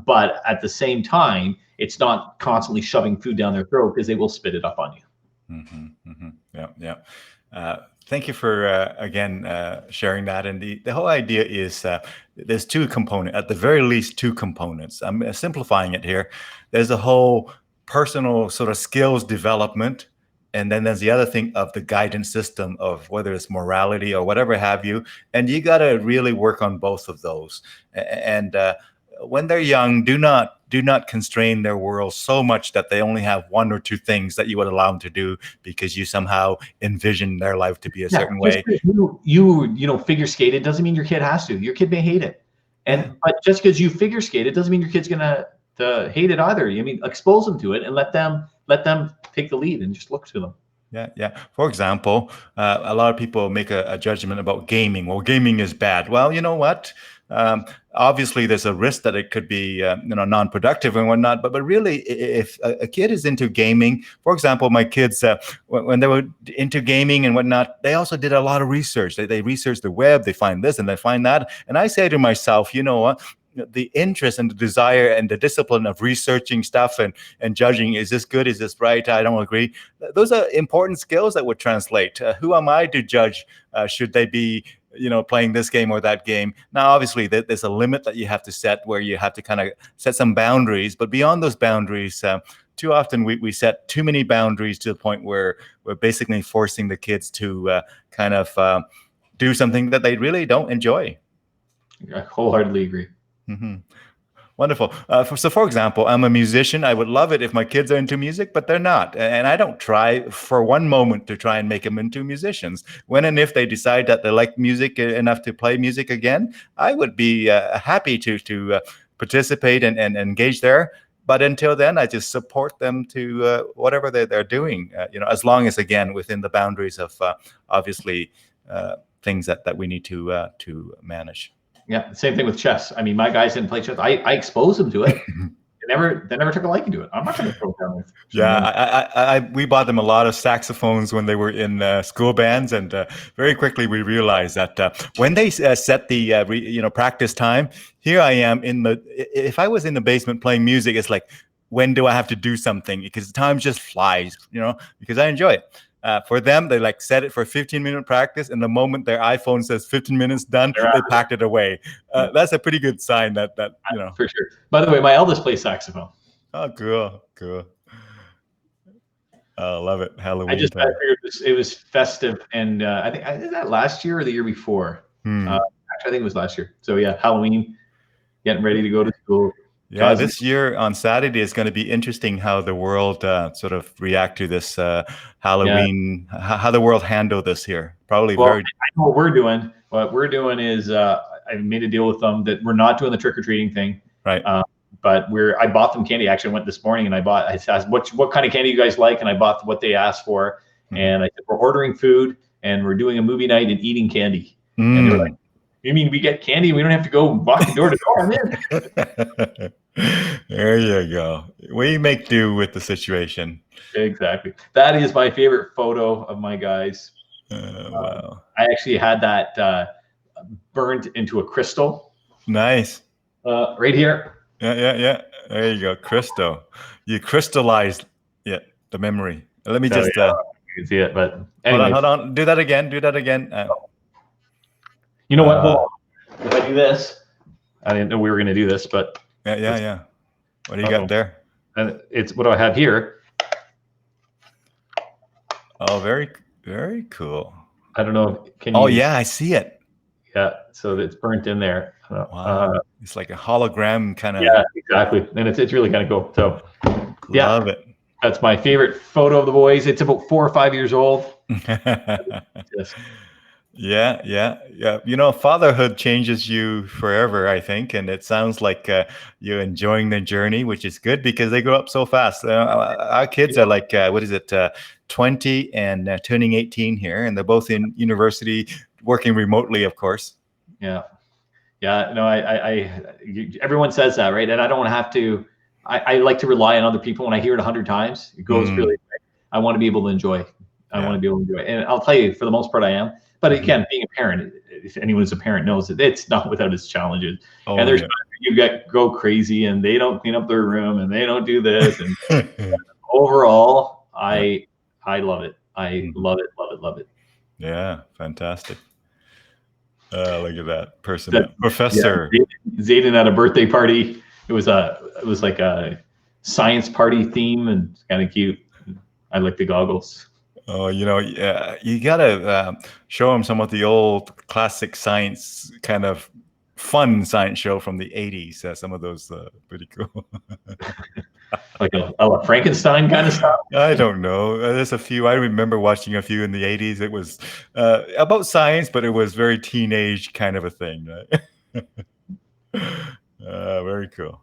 But at the same time, it's not constantly shoving food down their throat, because they will spit it up on you. Thank you for again sharing that. And the whole idea is there's two components, at the very least two components. I'm simplifying it here. There's a whole personal sort of skills development, and then there's the other thing of the guidance system of whether it's morality or whatever have you. And you got to really work on both of those. And when they're young, do not constrain their world so much that they only have one or two things that you would allow them to do because you somehow envision their life to be a certain way. You figure skate, it doesn't mean your kid has to. Your kid may hate it, but just because you figure skate, it doesn't mean your kid's gonna hate it either. I mean, expose them to it and let them take the lead and just look to them. Yeah. For example, a lot of people make a judgment about gaming. Well, gaming is bad. Well, you know what? Obviously, there's a risk that it could be non-productive and whatnot. But really, if a kid is into gaming, for example, my kids, when they were into gaming and whatnot, they also did a lot of research. They researched the web, they find this and they find that. And I say to myself, you know what? The interest and the desire and the discipline of researching stuff and judging, is this good? Is this right? I don't agree. Those are important skills that would translate. Who am I to judge? Should they be, playing this game or that game? Now, obviously, there's a limit that you have to set where you have to kind of set some boundaries. But beyond those boundaries, too often we set too many boundaries to the point where we're basically forcing the kids to kind of do something that they really don't enjoy. I wholeheartedly agree. Mm-hmm. Wonderful. So, for example, I'm a musician. I would love it if my kids are into music, but they're not. And I don't try for one moment to try and make them into musicians. When and if they decide that they like music enough to play music again, I would be happy to participate and engage there. But until then, I just support them to whatever they're doing, as long as, again, within the boundaries of obviously things that we need to manage. Yeah, same thing with chess. I mean, my guys didn't play chess. I exposed them to it. They never took a liking to it. I'm not going to throw down with. Yeah, we bought them a lot of saxophones when they were in school bands, and very quickly we realized that when they set the practice time, here I am if I was in the basement playing music, it's like, when do I have to do something? Because time just flies, because I enjoy it. For them, they set it for 15-minute practice, and the moment their iPhone says 15 minutes done, they packed it away. That's a pretty good sign that For sure. By the way, my eldest plays saxophone. Oh, cool. I love it. Halloween. I figured it was festive, and I think is that last year or the year before. Actually, I think it was last year. So yeah, Halloween, getting ready to go to school. Yeah, this year on Saturday is going to be interesting how the world sort of react to this Halloween, how the world handle this here. Probably I know what we're doing. What we're doing is I made a deal with them that we're not doing the trick-or-treating thing. Right. But I bought them candy. Actually, I went this morning and I asked, what kind of candy you guys like? And I bought what they asked for. And I said, we're ordering food and we're doing a movie night and eating candy. And they were like, you mean we get candy? We don't have to go walking door to door. There you go. We make do with the situation. Exactly. That is my favorite photo of my guys. Wow. I actually had that burnt into a crystal. Nice. Right here. Yeah. There you go. Crystal. You crystallized the memory. Let me just... you can see it, but anyway. Hold on. Do that again. You know what? Well, if I do this, I didn't know we were going to do this, but yeah. What do you got there? And it's what do I have here? Oh, very, very cool. I don't know. Yeah, I see it. Yeah, so it's burnt in there. Wow, it's like a hologram kind of. Yeah, exactly, and it's really kind of cool. So, love it. That's my favorite photo of the boys. It's about 4 or 5 years old. Yes. Yeah. Fatherhood changes you forever, I think. And it sounds like you're enjoying the journey, which is good because they grow up so fast. Our kids are like, 20 and turning 18 here. And they're both in university, working remotely, of course. Yeah. No, everyone says that, right? And I don't have to, I like to rely on other people. When I hear it 100 times, it goes really quick. I want to be able to enjoy. I want to be able to enjoy it. And I'll tell you, for the most part, I am. But again, being a parent, if anyone who's a parent knows that it's not without its challenges. And there's times you go crazy and they don't clean up their room and they don't do this. And overall, I love it. I love it. Yeah, fantastic. Look at that person, professor. Zayden at a birthday party. It was like a science party theme, and kind of cute. I like the goggles. Oh, you gotta show him some of the old classic science, kind of fun science show from the 80s. Some of those pretty cool. Like a Frankenstein kind of stuff? I don't know. There's a few. I remember watching a few in the 80s. It was about science, but it was very teenage kind of a thing. Right? Very cool.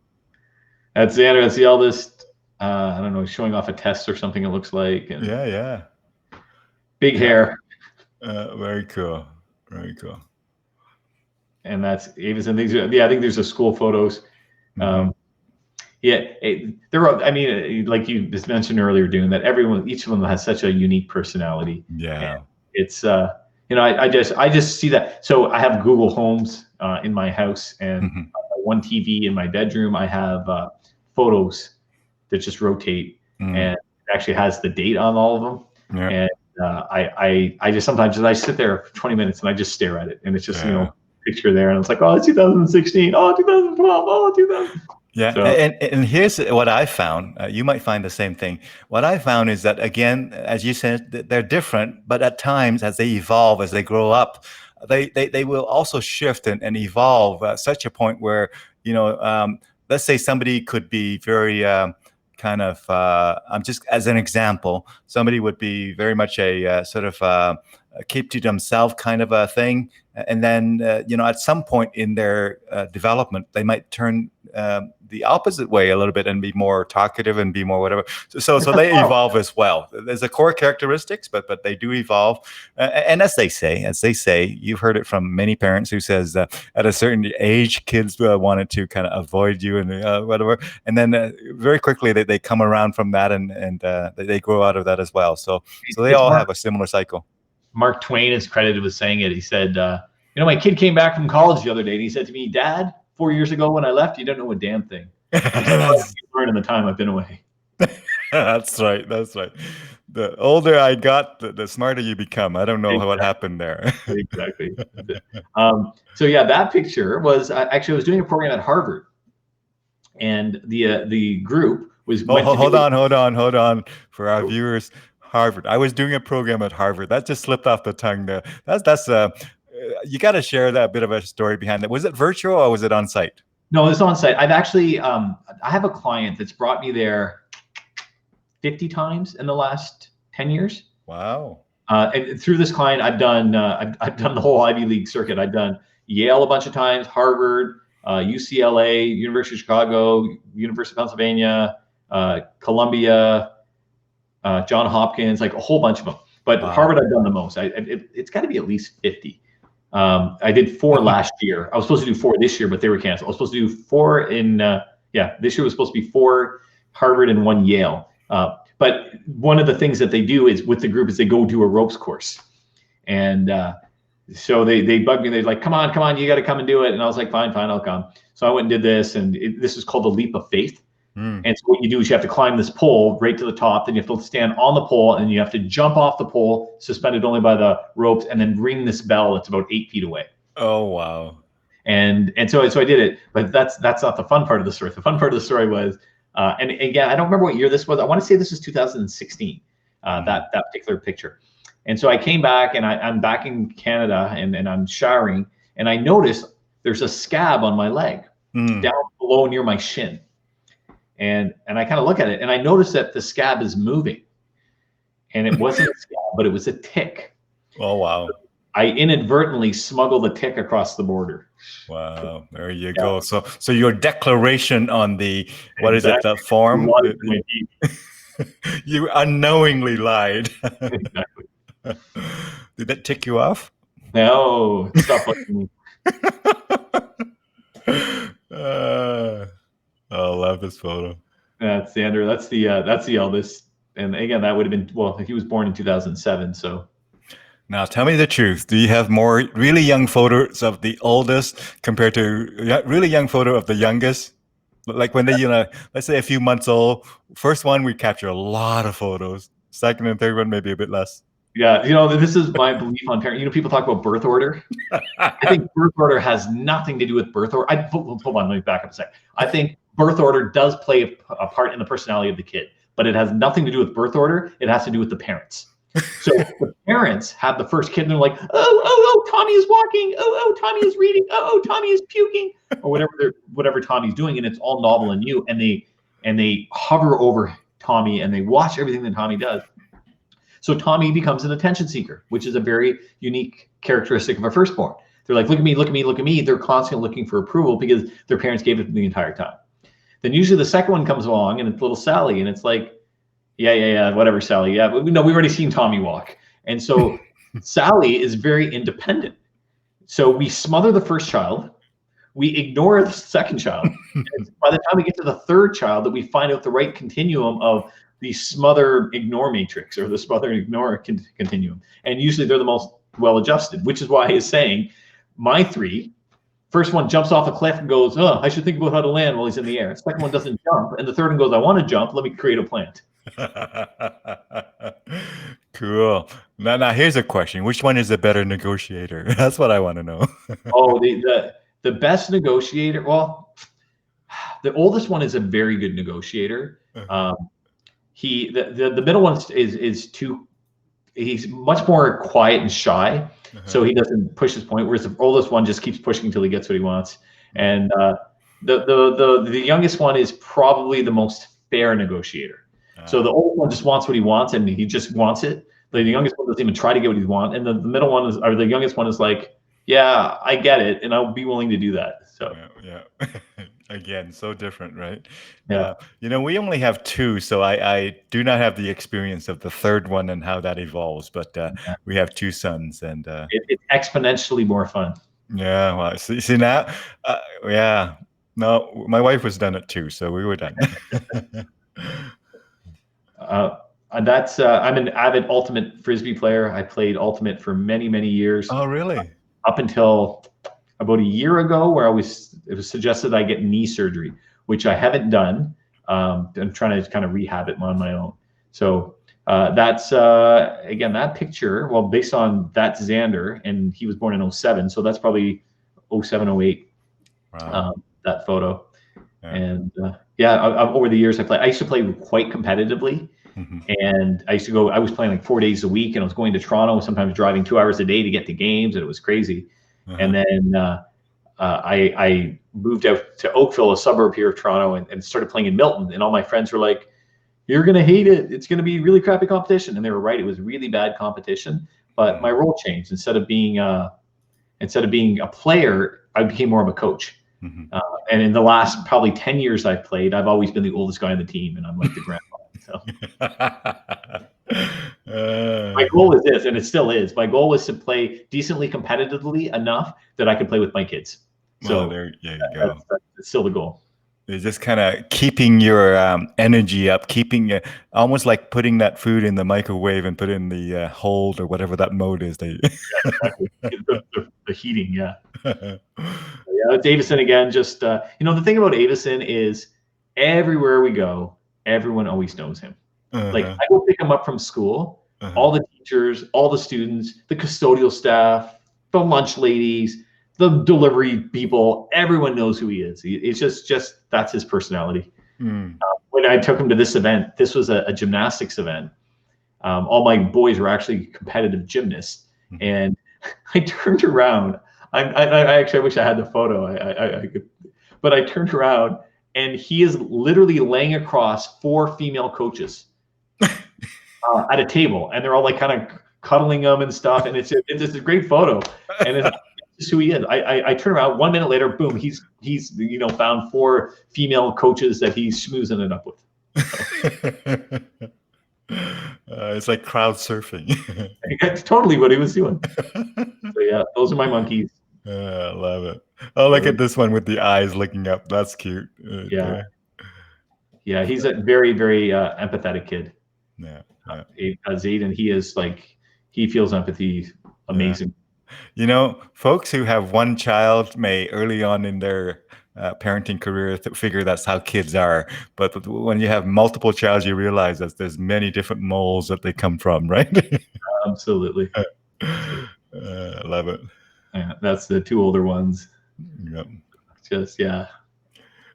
That's the end. I see all this, I don't know, showing off a test or something it looks like. And yeah. Big hair. Very cool. Very cool. And that's Avis and things. Yeah, I think there's a school photos. There are. I mean, like you just mentioned earlier, Dune, that each of them has such a unique personality. Yeah, and it's I just see that. So I have Google Homes in my house, and one TV in my bedroom. I have photos that just rotate, and it actually has the date on all of them. Yeah. And I just sometimes I sit there for 20 minutes and I just stare at it, and it's just picture there, and it's like, oh, it's 2016, oh, 2012, oh, 2000. Yeah, so. And here's what I found. You might find the same thing. What I found is that, again, as you said, they're different, but at times as they evolve, as they grow up, they will also shift and evolve at such a point where, let's say somebody could be very kind of, just as an example, somebody would be very much a sort of keep to themselves kind of a thing. And then, at some point in their development, they might turn the opposite way a little bit and be more talkative and be more whatever. So they evolve as well. There's a core characteristics, but they do evolve. And as they say, you've heard it from many parents who says at a certain age, kids wanted to kind of avoid you and whatever. And then very quickly they come around from that and they grow out of that as well. So they all have a similar cycle. Mark Twain is credited with saying it. He said, my kid came back from college the other day and he said to me, Dad, 4 years ago when I left, you don't know a damn thing. You learned in the time I've been away. That's right. The older I got, the smarter you become. I don't know what happened there. Exactly. So that picture was actually I was doing a program at Harvard, and the group was. Hold on for our viewers. Harvard. I was doing a program at Harvard. That just slipped off the tongue there. That's you got to share that bit of a story behind it. Was it virtual or was it on site? No, it's on site. I've actually I have a client that's brought me there 50 times in the last 10 years. Wow. And through this client, I've done the whole Ivy League circuit. I've done Yale a bunch of times, Harvard, UCLA, University of Chicago, University of Pennsylvania, Columbia, John Hopkins, like a whole bunch of them. But Harvard, I've done the most. It's got to be at least 50. I did 4 last year. I was supposed to do 4 this year, but they were canceled. I was supposed to do 4 in, this year was supposed to be 4 Harvard and 1 Yale. But one of the things that they do is with the group is they go do a ropes course. And so they bugged me. They're like, come on, you got to come and do it. And I was like, fine, I'll come. So I went and did this. And this is called the leap of faith. And so what you do is you have to climb this pole right to the top. Then you have to stand on the pole and you have to jump off the pole, suspended only by the ropes, and then ring this bell that's about 8 feet away. Oh, wow. And so I did it. But that's not the fun part of the story. The fun part of the story was, and again, I don't remember what year this was. I want to say this was 2016, that particular picture. And so I came back and I'm back in Canada and I'm showering and I noticed there's a scab on my leg down below near my shin. And I kind of look at it and I noticed that the scab is moving, and it wasn't a scab, but it was a tick. Oh, wow. I inadvertently smuggled a tick across the border. Wow. There you go. So your declaration on the, what is it, the form? You unknowingly lied. Exactly. Did that tick you off? No, stop looking at me. I love this photo. That's Xander. That's the eldest. And again, that would have been, well, he was born in 2007. So Now, tell me the truth. Do you have more really young photos of the oldest compared to really young photo of the youngest? Like when they, let's say a few months old. First one, we capture a lot of photos. Second and third one, maybe a bit less. yeah, this is my belief on parent. People talk about birth order. I think birth order has nothing to do with birth order. Hold on, let me back up a sec. I think birth order does play a part in the personality of the kid, but it has nothing to do with birth order. It has to do with the parents. So the parents have the first kid and they're like, oh, Tommy is walking. Oh, Tommy is reading. Oh, Tommy is puking, or whatever Tommy's doing, and it's all novel and new. And they hover over Tommy and they watch everything that Tommy does. So Tommy becomes an attention seeker, which is a very unique characteristic of a firstborn. They're like, look at me, look at me, look at me. They're constantly looking for approval because their parents gave it the entire time. Then usually the second one comes along and it's little Sally, and it's like, yeah, whatever, Sally. Yeah, but no, we've already seen Tommy walk. And so Sally is very independent. So we smother the first child, we ignore the second child. And by the time we get to the third child, that we find out the right continuum of the smother ignore matrix, or the smother ignore continuum. And usually they're the most well adjusted, which is why he's saying my three, first one jumps off a cliff and goes, oh, I should think about how to land while he's in the air. The second one doesn't jump. And the third one goes, I want to jump. Let me create a plant. Cool. Now here's a question. Which one is a better negotiator? That's what I want to know. Oh, the best negotiator. Well, the oldest one is a very good negotiator. The middle one is too. He's much more quiet and shy, so he doesn't push his point. Whereas the oldest one just keeps pushing until he gets what he wants. And the youngest one is probably the most fair negotiator. So the oldest one just wants what he wants, and he just wants it. The youngest one doesn't even try to get what he wants, and the middle one is, or the youngest one is like, yeah, I get it, and I'll be willing to do that. So yeah. Again, so different, right? Yeah. We only have two, so I do not have the experience of the third one and how that evolves. But we have two sons, and it's exponentially more fun. Yeah, well, see now, yeah. No, my wife was done it too, so we were done. That's I'm an avid ultimate Frisbee player. I played ultimate for many, many years. Oh, really? Up until about a year ago, where it was suggested I get knee surgery, which I haven't done. I'm trying to kind of rehab it on my own. So that's again, that picture, well, based on that's Xander, and he was born in 07, so that's probably 07, 08. Wow. That photo. Yeah. And over the years I used to play quite competitively. Mm-hmm. And I was playing like 4 days a week, and I was going to Toronto, sometimes driving 2 hours a day to get to games, and it was crazy. Uh-huh. And then I moved out to Oakville, a suburb here of Toronto, and started playing in Milton. And all my friends were like, you're going to hate it. It's going to be really crappy competition. And they were right. It was really bad competition. But my role changed. Instead of being a player, I became more of a coach. Mm-hmm. And in the last probably 10 years I've played, I've always been the oldest guy on the team, and I'm like the grandpa. So my goal is this, and it still is. My goal is to play decently competitively enough that I could play with my kids. So there you go. That's still the goal. It's just kind of keeping your energy up, keeping almost like putting that food in the microwave and put it in the hold or whatever that mode is. Exactly. the heating, yeah. It's Avison again. Just the thing about Avison is everywhere we go, everyone always knows him. Uh-huh. Like I go pick him up from school, all the teachers, all the students, the custodial staff, the lunch ladies, the delivery people, everyone knows who he is. It's just that's his personality. Mm. When I took him to this event, this was a gymnastics event. All my boys were actually competitive gymnasts, and I turned around. I actually wish I had the photo. I could, but I turned around, and he is literally laying across 4 female coaches at a table, and they're all like kind of cuddling him and stuff. And it's a great photo, and it's just who he is. I turn around 1 minute later, boom, he's found 4 female coaches that he's schmoozing it up with. It's like crowd surfing. That's totally what he was doing. So yeah, those are my monkeys. I love it. Oh, look at this one with the eyes looking up. That's cute. Yeah. Yeah, he's a very, very empathetic kid. Yeah. Zayden, he is like, he feels empathy amazing. You know, folks who have one child may early on in their parenting career figure that's how kids are. But when you have multiple child, you realize that there's many different molds that they come from, right? Absolutely. I love it. Yeah, that's the two older ones. Yep. Just, yeah.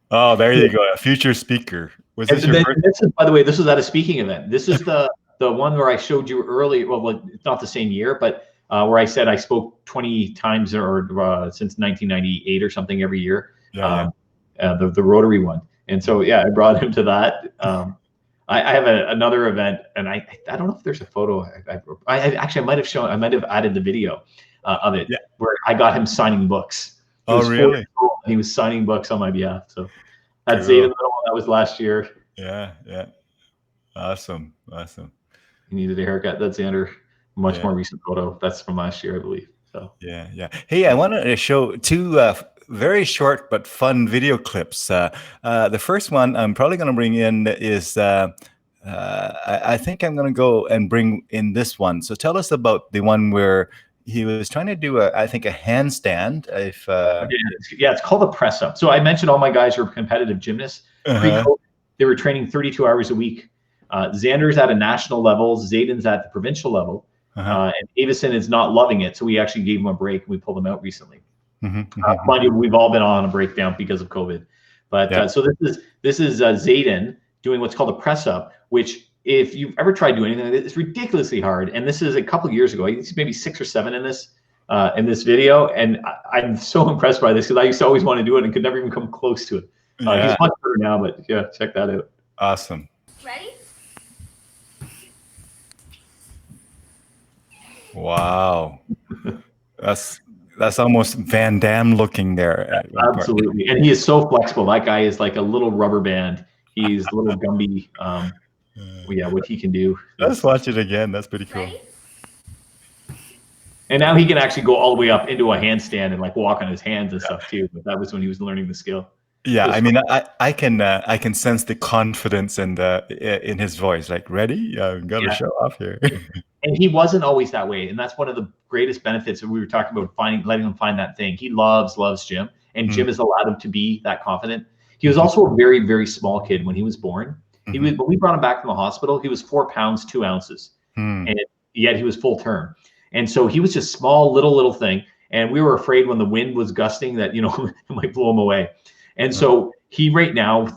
Oh, there you go. A future speaker. Was this your first? This is, by the way, this was at a speaking event. This is the one where I showed you earlier. Well, it's not the same year, but where I said I spoke 20 times or since 1998 or something every year. The Rotary one. And so, yeah, I brought him to that. I have another event, and I don't know if there's a photo. I actually, I might have added the video of it where I got him signing books. Oh, really? He was signing books on my behalf. So that's Zayden. That was last year. Yeah. Awesome. He needed a haircut. That's Xander. Much more recent photo. That's from last year, I believe. So yeah. Hey, I wanted to show two very short but fun video clips. The first one I'm probably going to bring in is I think I'm going to go and bring in this one. So tell us about the one where he was trying to do a handstand. It's called a press up. So I mentioned all my guys are competitive gymnasts. Pre-COVID, they were training 32 hours a week. Xander's at a national level. Zayden's at the provincial level. And Avison is not loving it. So we actually gave him a break and we pulled him out recently. Mind you, we've all been on a breakdown because of COVID. But so this is Zayden doing what's called a press up, which if you've ever tried doing anything like this, it's ridiculously hard. And this is a couple of years ago. He's maybe 6 or 7 in this video. And I'm so impressed by this because I used to always want to do it and could never even come close to it. He's much better now, but yeah, check that out. Awesome. Ready? Wow. That's almost Van Damme looking there. Absolutely. And he is so flexible. That guy is like a little rubber band. He's a little Gumby. What he can do. Let's watch it again. That's pretty cool. Ready? And now he can actually go all the way up into a handstand and like walk on his hands and stuff too. But that was when he was learning the skill. Yeah, I mean, I can sense the confidence and in his voice. Like, ready? I'm gonna show off here. And he wasn't always that way, and that's one of the greatest benefits that we were talking about. Letting him find that thing. He loves gym, and gym has allowed him to be that confident. He was also a very, very small kid when he was born. When we brought him back from the hospital, he was 4 pounds 2 ounces, and yet he was full term. And so he was just small, little thing. And we were afraid when the wind was gusting that it might blow him away. And so he right now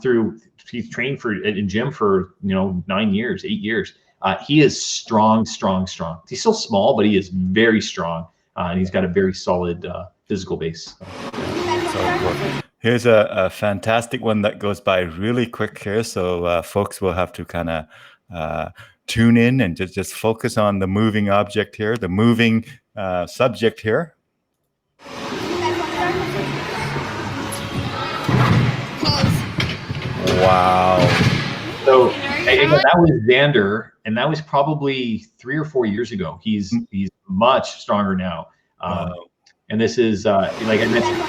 he's trained in gym for 9 years, 8 years. He is strong. He's still small, but he is very strong, and he's got a very solid physical base. So cool. Here's a fantastic one that goes by really quick here, so folks will have to kind of tune in and just focus on the moving object here, the moving subject here. Wow. So again, that was Xander, and that was probably 3 or 4 years ago. He's much stronger now. And this is like I mentioned,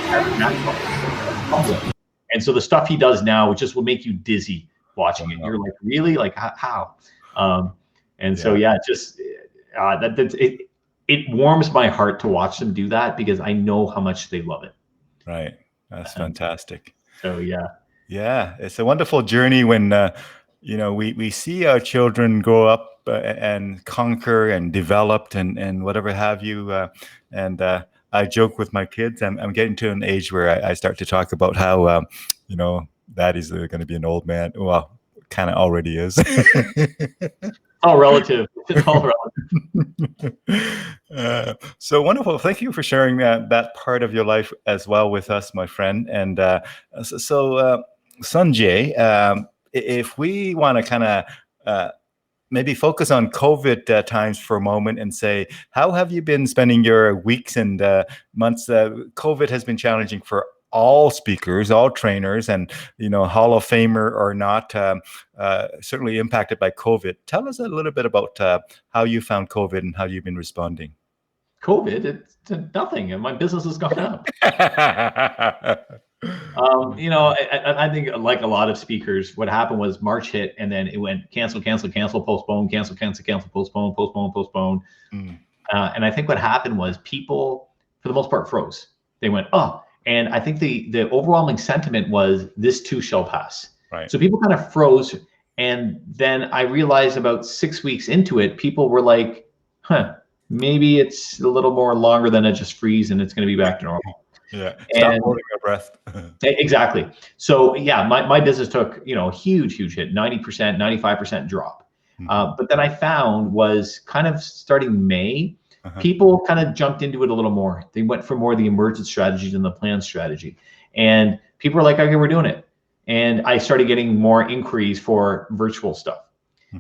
and so the stuff he does now, it just will make you dizzy watching it. You're like, really? Like how? So just it warms my heart to watch them do that because I know how much they love it. Right. That's fantastic. So yeah, it's a wonderful journey when we see our children grow up and conquer and develop and whatever have you. I joke with my kids. I'm getting to an age where I start to talk about how daddy's going to be an old man. Well, kind of already is. All relative. It's all relative. So wonderful. Thank you for sharing that part of your life as well with us, my friend. And Sanjay, if we want to kind of maybe focus on COVID times for a moment and say, how have you been spending your weeks and months? COVID has been challenging for all speakers, all trainers, and Hall of Famer or not, certainly impacted by COVID. Tell us a little bit about how you found COVID and how you've been responding. COVID, it's nothing, and my business has gone up. You know, I think like a lot of speakers, what happened was March hit and then it went cancel, cancel, cancel, postpone, cancel, cancel, cancel, postpone, postpone, postpone. And I think what happened was people, for the most part, froze. They went, oh, and I think the overwhelming sentiment was this too shall pass. Right. So people kind of froze. And then I realized about 6 weeks into it, people were like, huh, maybe it's a little more longer than it just freeze and it's going to be back to normal. Yeah. Stop holding your breath. Exactly. So yeah, my business took, you know, a huge hit, 90%, 95% drop. But then I found was kind of starting May, people kind of jumped into it a little more. They went for more of the emergent strategy than the plan strategy. And people were like, okay, we're doing it. And I started getting more inquiries for virtual stuff.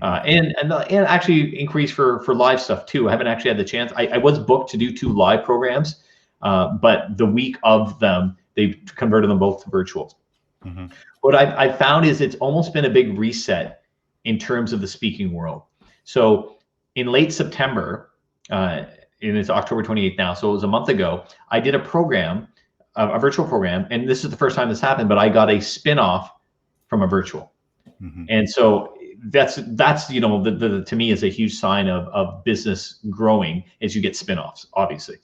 And actually inquiries for live stuff too. I haven't actually had the chance. I was booked to do 2 live programs, but the week of them, they converted them both to virtual. What I found is it's almost been a big reset in terms of the speaking world. So in late September, and it's October 28th now, so it was a month ago, I did a program, a virtual program, and this is the first time this happened, but I got a spin-off from a virtual. And so that's you know, to me is a huge sign of business growing as you get spin-offs, obviously.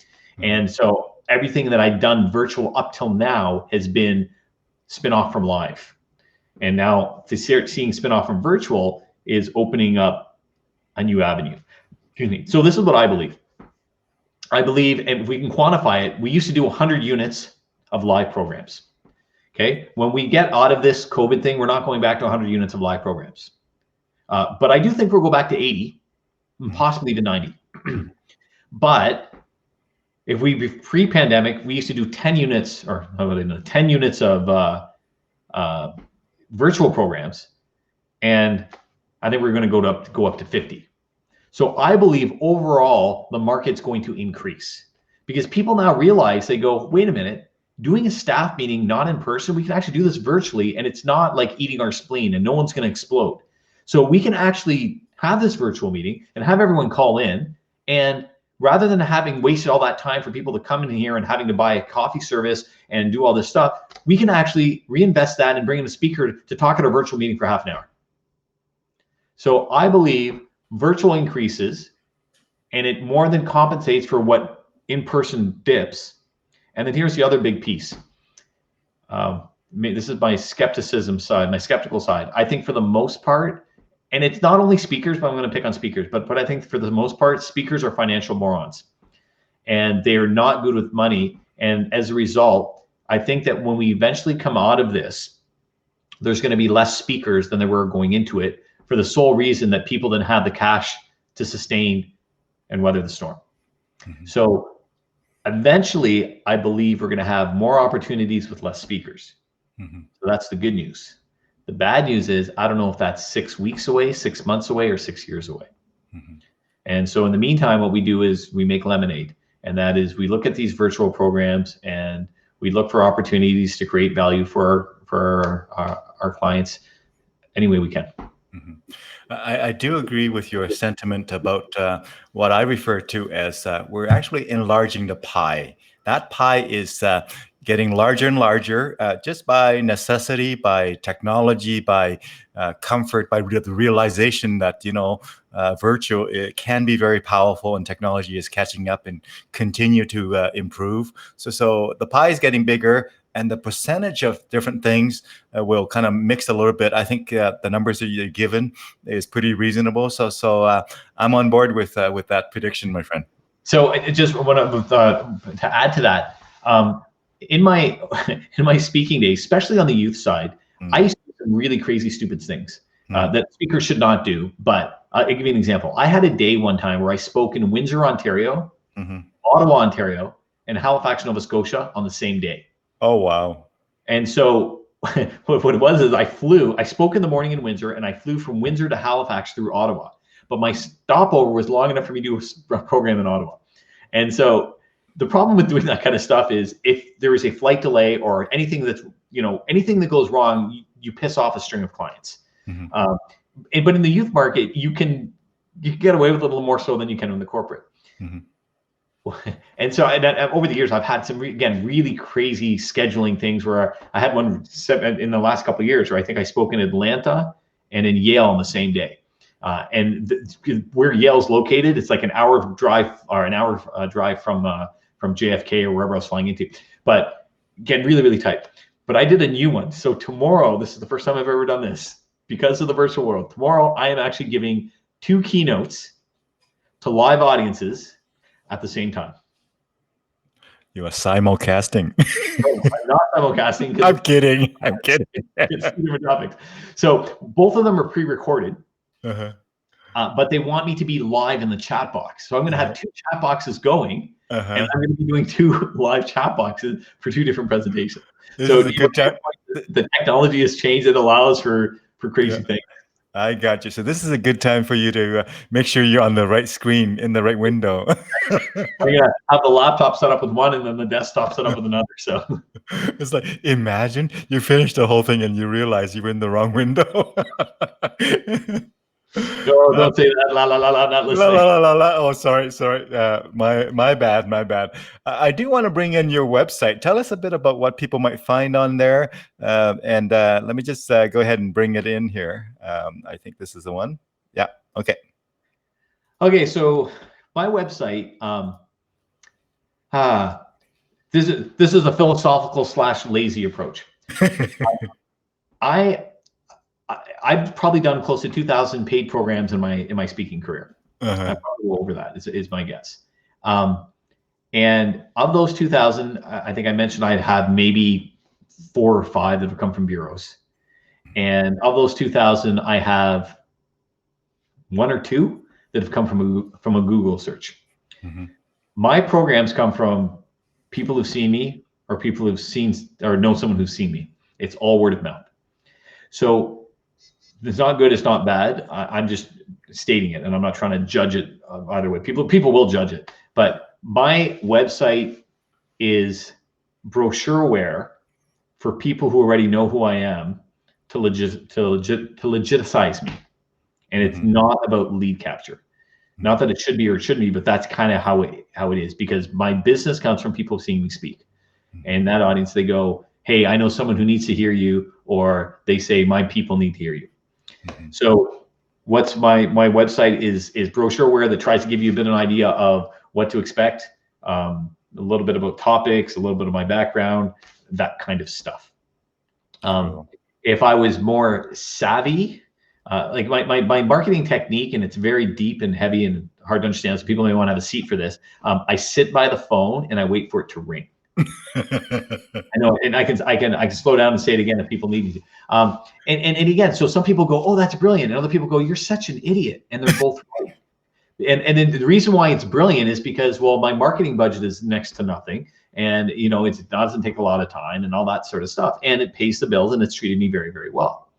And so everything that I've done virtual up till now has been spin-off from live. And now to start seeing spin-off from virtual is opening up a new avenue. Excuse me. So this is what I believe. I believe, and if we can quantify it, we used to do 100 units of live programs. Okay. When we get out of this COVID thing, we're not going back to 100 units of live programs. But I do think we'll go back to 80, possibly to 90. But if we pre-pandemic, we used to do 10 units or 10 units of virtual programs, and I think we're going to go up to 50. So I believe overall the market's going to increase because people now realize, they go, wait a minute, doing a staff meeting not in person, we can actually do this virtually, and it's not like eating our spleen and no one's going to explode. So we can actually have this virtual meeting and have everyone call in, and rather than having wasted all that time for people to come in here and having to buy a coffee service and do all this stuff, we can actually reinvest that and bring in a speaker to talk at our virtual meeting for half an hour. So I believe virtual increases, and it more than compensates for what in-person dips. And then here's the other big piece. This is my skepticism side, my skeptical side. I think for the most part, and it's not only speakers, but I'm going to pick on speakers, but I think for the most part, speakers are financial morons and they're not good with money. And as a result, I think that when we eventually come out of this, there's going to be less speakers than there were going into it, for the sole reason that people didn't have the cash to sustain and weather the storm. So eventually, I believe we're going to have more opportunities with less speakers. So that's the good news. The bad news is, I don't know if that's 6 weeks away, 6 months away, or 6 years away. And so in the meantime, what we do is we make lemonade. And that is, we look at these virtual programs and we look for opportunities to create value for our clients any way we can. I do agree with your sentiment about what I refer to as we're actually enlarging the pie. That pie is getting larger and larger just by necessity, by technology, by comfort, by the realization that, you know, virtual, it can be very powerful and technology is catching up and continue to improve. So the pie is getting bigger, and the percentage of different things will kind of mix a little bit. I think the numbers that you're given is pretty reasonable. So I'm on board with that prediction, my friend. So just want to add to that, in my speaking days, especially on the youth side, I used to do some really crazy, stupid things that speakers should not do. But I'll give you an example. I had a day one time where I spoke in Windsor, Ontario, Ottawa, Ontario, and Halifax, Nova Scotia on the same day. Oh, wow. And so what it was is I spoke in the morning in Windsor, and I flew from Windsor to Halifax through Ottawa. But my stopover was long enough for me to do a program in Ottawa. And so the problem with doing that kind of stuff is if there is a flight delay or anything that's, you know, anything that goes wrong, you piss off a string of clients. But in the youth market, you can get away with it a little more so than you can in the corporate. And so over the years, I've had some, again, really crazy scheduling things where I had one in the last couple of years where I think I spoke in Atlanta and in Yale on the same day. Where Yale's located, it's like an hour drive from JFK or wherever I was flying into. But again, really, really tight. But I did a new one. So tomorrow, this is the first time I've ever done this because of the virtual world. Tomorrow, I am actually giving 2 keynotes to live audiences at the same time. You are simulcasting. No, I'm not simulcasting. I'm kidding. I'm kidding. It's 2 different topics. So both of them are pre-recorded, but they want me to be live in the chat box. So I'm going to have 2 chat boxes going, and I'm going to be doing 2 live chat boxes for 2 different presentations. So the technology has changed. It allows for crazy things. I got you. So this is a good time for you to make sure you're on the right screen in the right window. I'm gonna have the laptop set up with one and then the desktop set up with another. So it's like, imagine you finish the whole thing and you realize you're in the wrong window. No, don't say that. La la la la. Not listening. La, la, la, la. Oh, sorry. My bad. I do want to bring in your website. Tell us a bit about what people might find on there. And let me just go ahead and bring it in here. I think this is the one. Yeah. Okay. Okay. So my website. This is a philosophical / lazy approach. I've probably done close to 2,000 paid programs in my speaking career. I'm probably over that is my guess. And of those 2,000, I think I mentioned I have maybe 4 or 5 that have come from bureaus. And of those 2,000, I have 1 or 2 that have come from a Google search. My programs come from people who've seen me or people who've seen or know someone who's seen me. It's all word of mouth. So it's not good, it's not bad. I'm just stating it, and I'm not trying to judge it either way. People will judge it, but my website is brochureware for people who already know who I am to legitimize me, and it's not about lead capture. Not that it should be or it shouldn't be, but that's kind of how it is, because my business comes from people seeing me speak, and that audience, they go, "Hey, I know someone who needs to hear you," or they say, "My people need to hear you." So what's my website is brochureware that tries to give you a bit of an idea of what to expect, a little bit about topics, a little bit of my background, that kind of stuff. If I was more savvy, like my marketing technique, and it's very deep and heavy and hard to understand, so people may want to have a seat for this. I sit by the phone and I wait for it to ring. I know, and I can slow down and say it again if people need me to. And again, so some people go, "Oh, that's brilliant," and other people go, "You're such an idiot," and they're both right. And then the reason why it's brilliant is because, well, my marketing budget is next to nothing, and it doesn't take a lot of time and all that sort of stuff, and it pays the bills and it's treated me very, very well.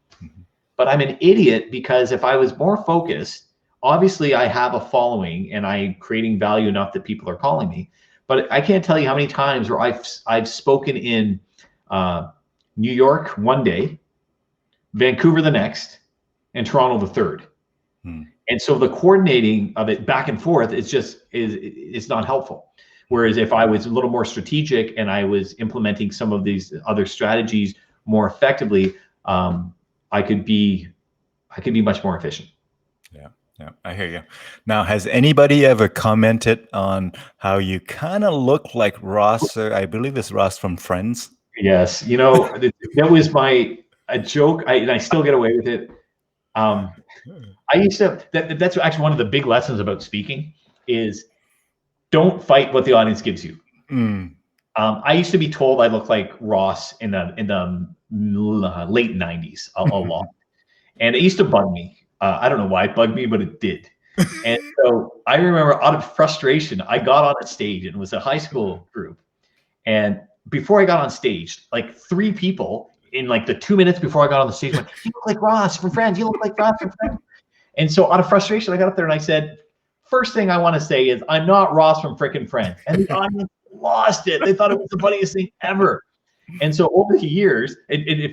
But I'm an idiot because if I was more focused, obviously I have a following and I'm creating value enough that people are calling me. But I can't tell you how many times where I've spoken in New York one day, Vancouver the next, and Toronto the third. And so the coordinating of it back and forth it's not helpful. Whereas if I was a little more strategic and I was implementing some of these other strategies more effectively, I could be much more efficient. Yeah, I hear you. Now, has anybody ever commented on how you kind of look like Ross? I believe it's Ross from Friends. Yes, that was a joke, and I still get away with it. I used to. That's actually one of the big lessons about speaking is don't fight what the audience gives you. I used to be told I look like Ross in the late '90s a lot, and it used to bug me. I don't know why it bugged me, but it did. And so I remember out of frustration, I got on a stage, and it was a high school group. And before I got on stage, like 3 people in like the 2 minutes before I got on the stage went, "You look like Ross from Friends. You look like Ross from Friends." And so out of frustration, I got up there and I said, "First thing I want to say is I'm not Ross from frickin' Friends." And the audience lost it. They thought it was the funniest thing ever. And so over the years,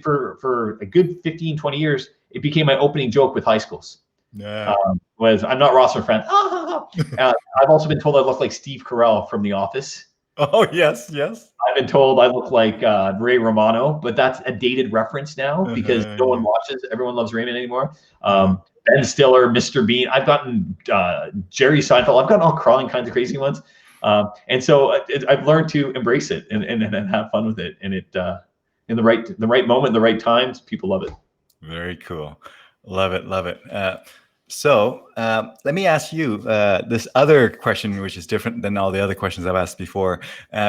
for a good 15, 20 years, it became my opening joke with high schools. Yeah. was, I'm not Ross or friend. I've also been told I look like Steve Carell from The Office. Oh, yes, yes. I've been told I look like Ray Romano, but that's a dated reference now because no one watches. Everyone loves Raymond anymore. Ben Stiller, Mr. Bean. I've gotten Jerry Seinfeld. I've gotten all kinds of crazy ones. And so I've learned to embrace it and have fun with it. And it in the right moment, the right times, people love it. Very cool. Love it. Love it. So let me ask you this other question, which is different than all the other questions I've asked before.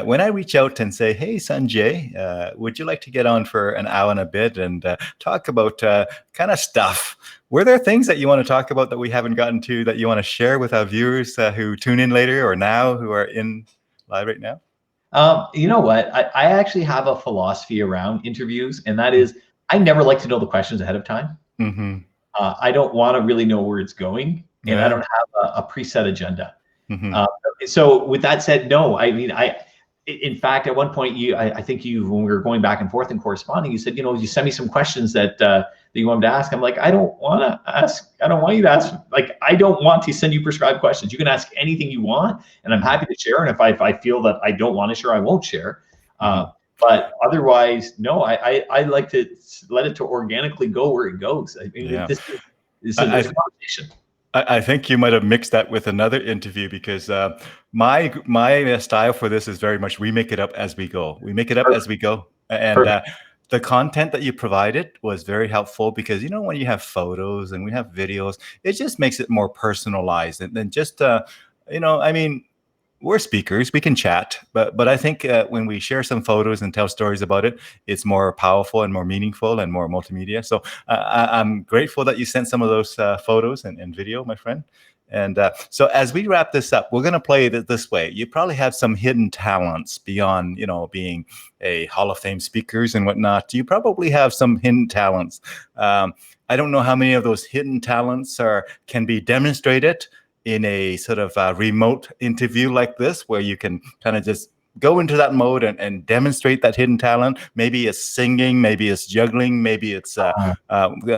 When I reach out and say, hey, Sanjay, would you like to get on for an hour and a bit and talk about kind of stuff? Were there things that you want to talk about that we haven't gotten to that you want to share with our viewers who tune in later or now who are in live right now? You know what? I actually have a philosophy around interviews, and that is I never like to know the questions ahead of time. Mm-hmm. I don't want to really know where it's going, and I don't have a preset agenda. Mm-hmm. So with that said, no, I mean, in fact, at one point, I think when we were going back and forth and corresponding, you said, you send me some questions that you wanted to ask. I'm like, I don't want to ask. I don't want you to ask. Like, I don't want to send you prescribed questions. You can ask anything you want, and I'm happy to share. And if I feel that I don't want to share, I won't share. But otherwise, no, I like to let it to organically go where it goes. I mean, this is a conversation. I think you might have mixed that with another interview because my style for this is very much we make it up as we go. We make it up as we go. And the content that you provided was very helpful because, when you have photos and we have videos, it just makes it more personalized than just, I mean, we're speakers, we can chat, but I think when we share some photos and tell stories about it, it's more powerful and more meaningful and more multimedia. So I'm grateful that you sent some of those photos and video, my friend. And so as we wrap this up, we're going to play it this way. You probably have some hidden talents beyond, being a Hall of Fame speakers and whatnot. You probably have some hidden talents. I don't know how many of those hidden talents can be demonstrated in a sort of remote interview like this, where you can kind of just go into that mode and demonstrate that hidden talent. Maybe it's singing, maybe it's juggling, maybe it's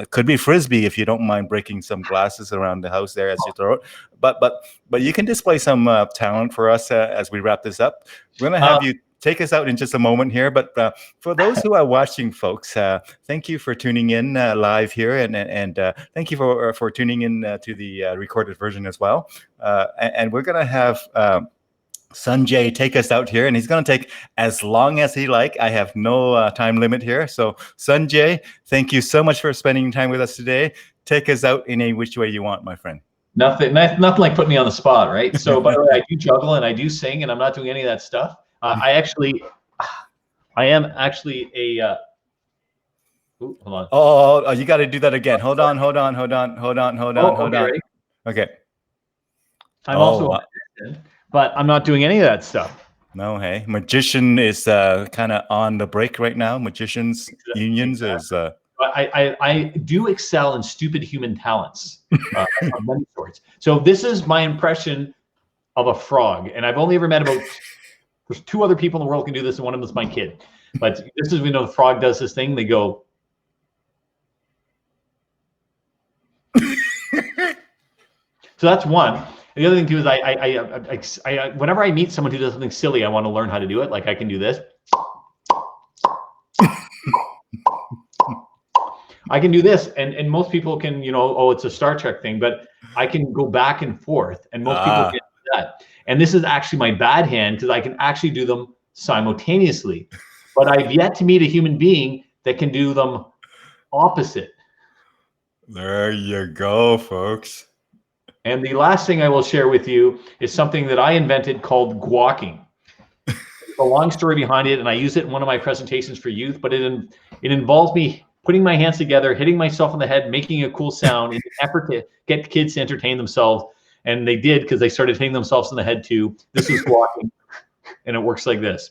could be Frisbee if you don't mind breaking some glasses around the house there as you throw it. But you can display some talent for us as we wrap this up. We're going to have you take us out in just a moment here. But for those who are watching, folks, thank you for tuning in live here. And thank you for tuning in to the recorded version as well. And we're going to have Sanjay take us out here. And he's going to take as long as he like. I have no time limit here. So Sanjay, thank you so much for spending time with us today. Take us out in a which way you want, my friend. Nothing like putting me on the spot, right? So by the way, I do juggle and I do sing, and I'm not doing any of that stuff. I am actually a. Hold on. Oh, you got to do that again. Hold on. Ready? Okay. I'm also a magician, but I'm not doing any of that stuff. No, hey, magician is kind of on the break right now. Magicians unions is. I do excel in stupid human talents of many sorts. So this is my impression of a frog, and I've only ever met about. There's two other people in the world who can do this, and one of them is my kid. But this is, the frog does this thing. They go. So that's one. And the other thing too is I whenever I meet someone who does something silly, I want to learn how to do it. Like I can do this. I can do this, and most people can, it's a Star Trek thing, but I can go back and forth, and most people can't do that. And this is actually my bad hand because I can actually do them simultaneously. But I've yet to meet a human being that can do them opposite. There you go, folks. And the last thing I will share with you is something that I invented called guacking. There's a long story behind it, and I use it in one of my presentations for youth, but it involves me putting my hands together, hitting myself on the head, making a cool sound in an effort to get kids to entertain themselves. And they did, because they started hitting themselves in the head too. This is guacking, and it works like this.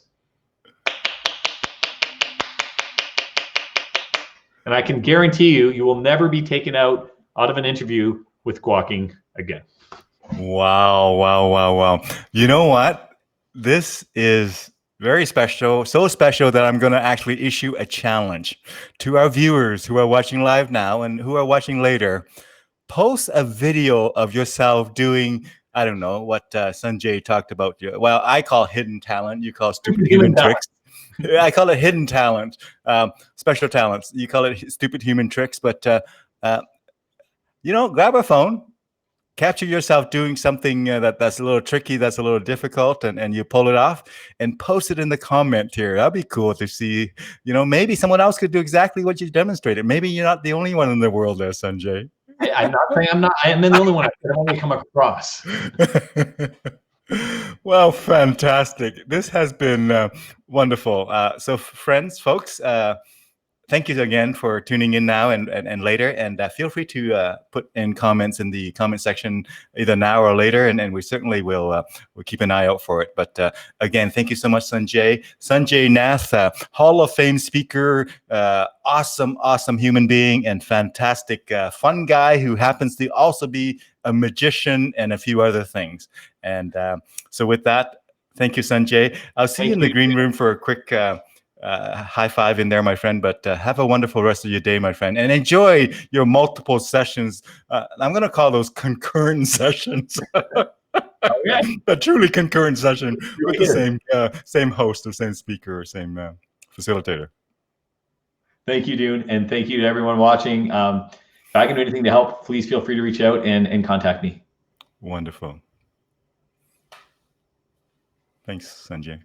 And I can guarantee you will never be taken out of an interview with guacking again. Wow. You know what? This is very special, so special that I'm going to actually issue a challenge to our viewers who are watching live now and who are watching later. post a video of yourself doing, I don't know what Sanjay talked about. Well, I call hidden talent. You call stupid human tricks. I call it hidden talent, special talents. You call it stupid human tricks. But grab a phone, capture yourself doing something that's a little tricky, that's a little difficult, and you pull it off and post it in the comment here. That'd be cool to see. Maybe someone else could do exactly what you demonstrated. Maybe you're not the only one in the world there, Sanjay. I'm not saying I'm not. I am the only one I've only come across. Well, fantastic. This has been wonderful. So friends, folks, thank you again for tuning in now and later. And feel free to put in comments in the comment section either now or later. And we certainly will we'll keep an eye out for it. But again, thank you so much, Sanjay. Sanjay Nath, Hall of Fame speaker, awesome human being, and fantastic fun guy who happens to also be a magician and a few other things. And so with that, thank you, Sanjay. I'll see you in the green room for a quick high five in there, my friend, but have a wonderful rest of your day, my friend, and enjoy your multiple sessions. I'm going to call those concurrent sessions. A truly concurrent session with the same host or same speaker or same facilitator. Thank you, Dune, and thank you to everyone watching. If I can do anything to help, please feel free to reach out and contact me. Wonderful. Thanks, Sanjay.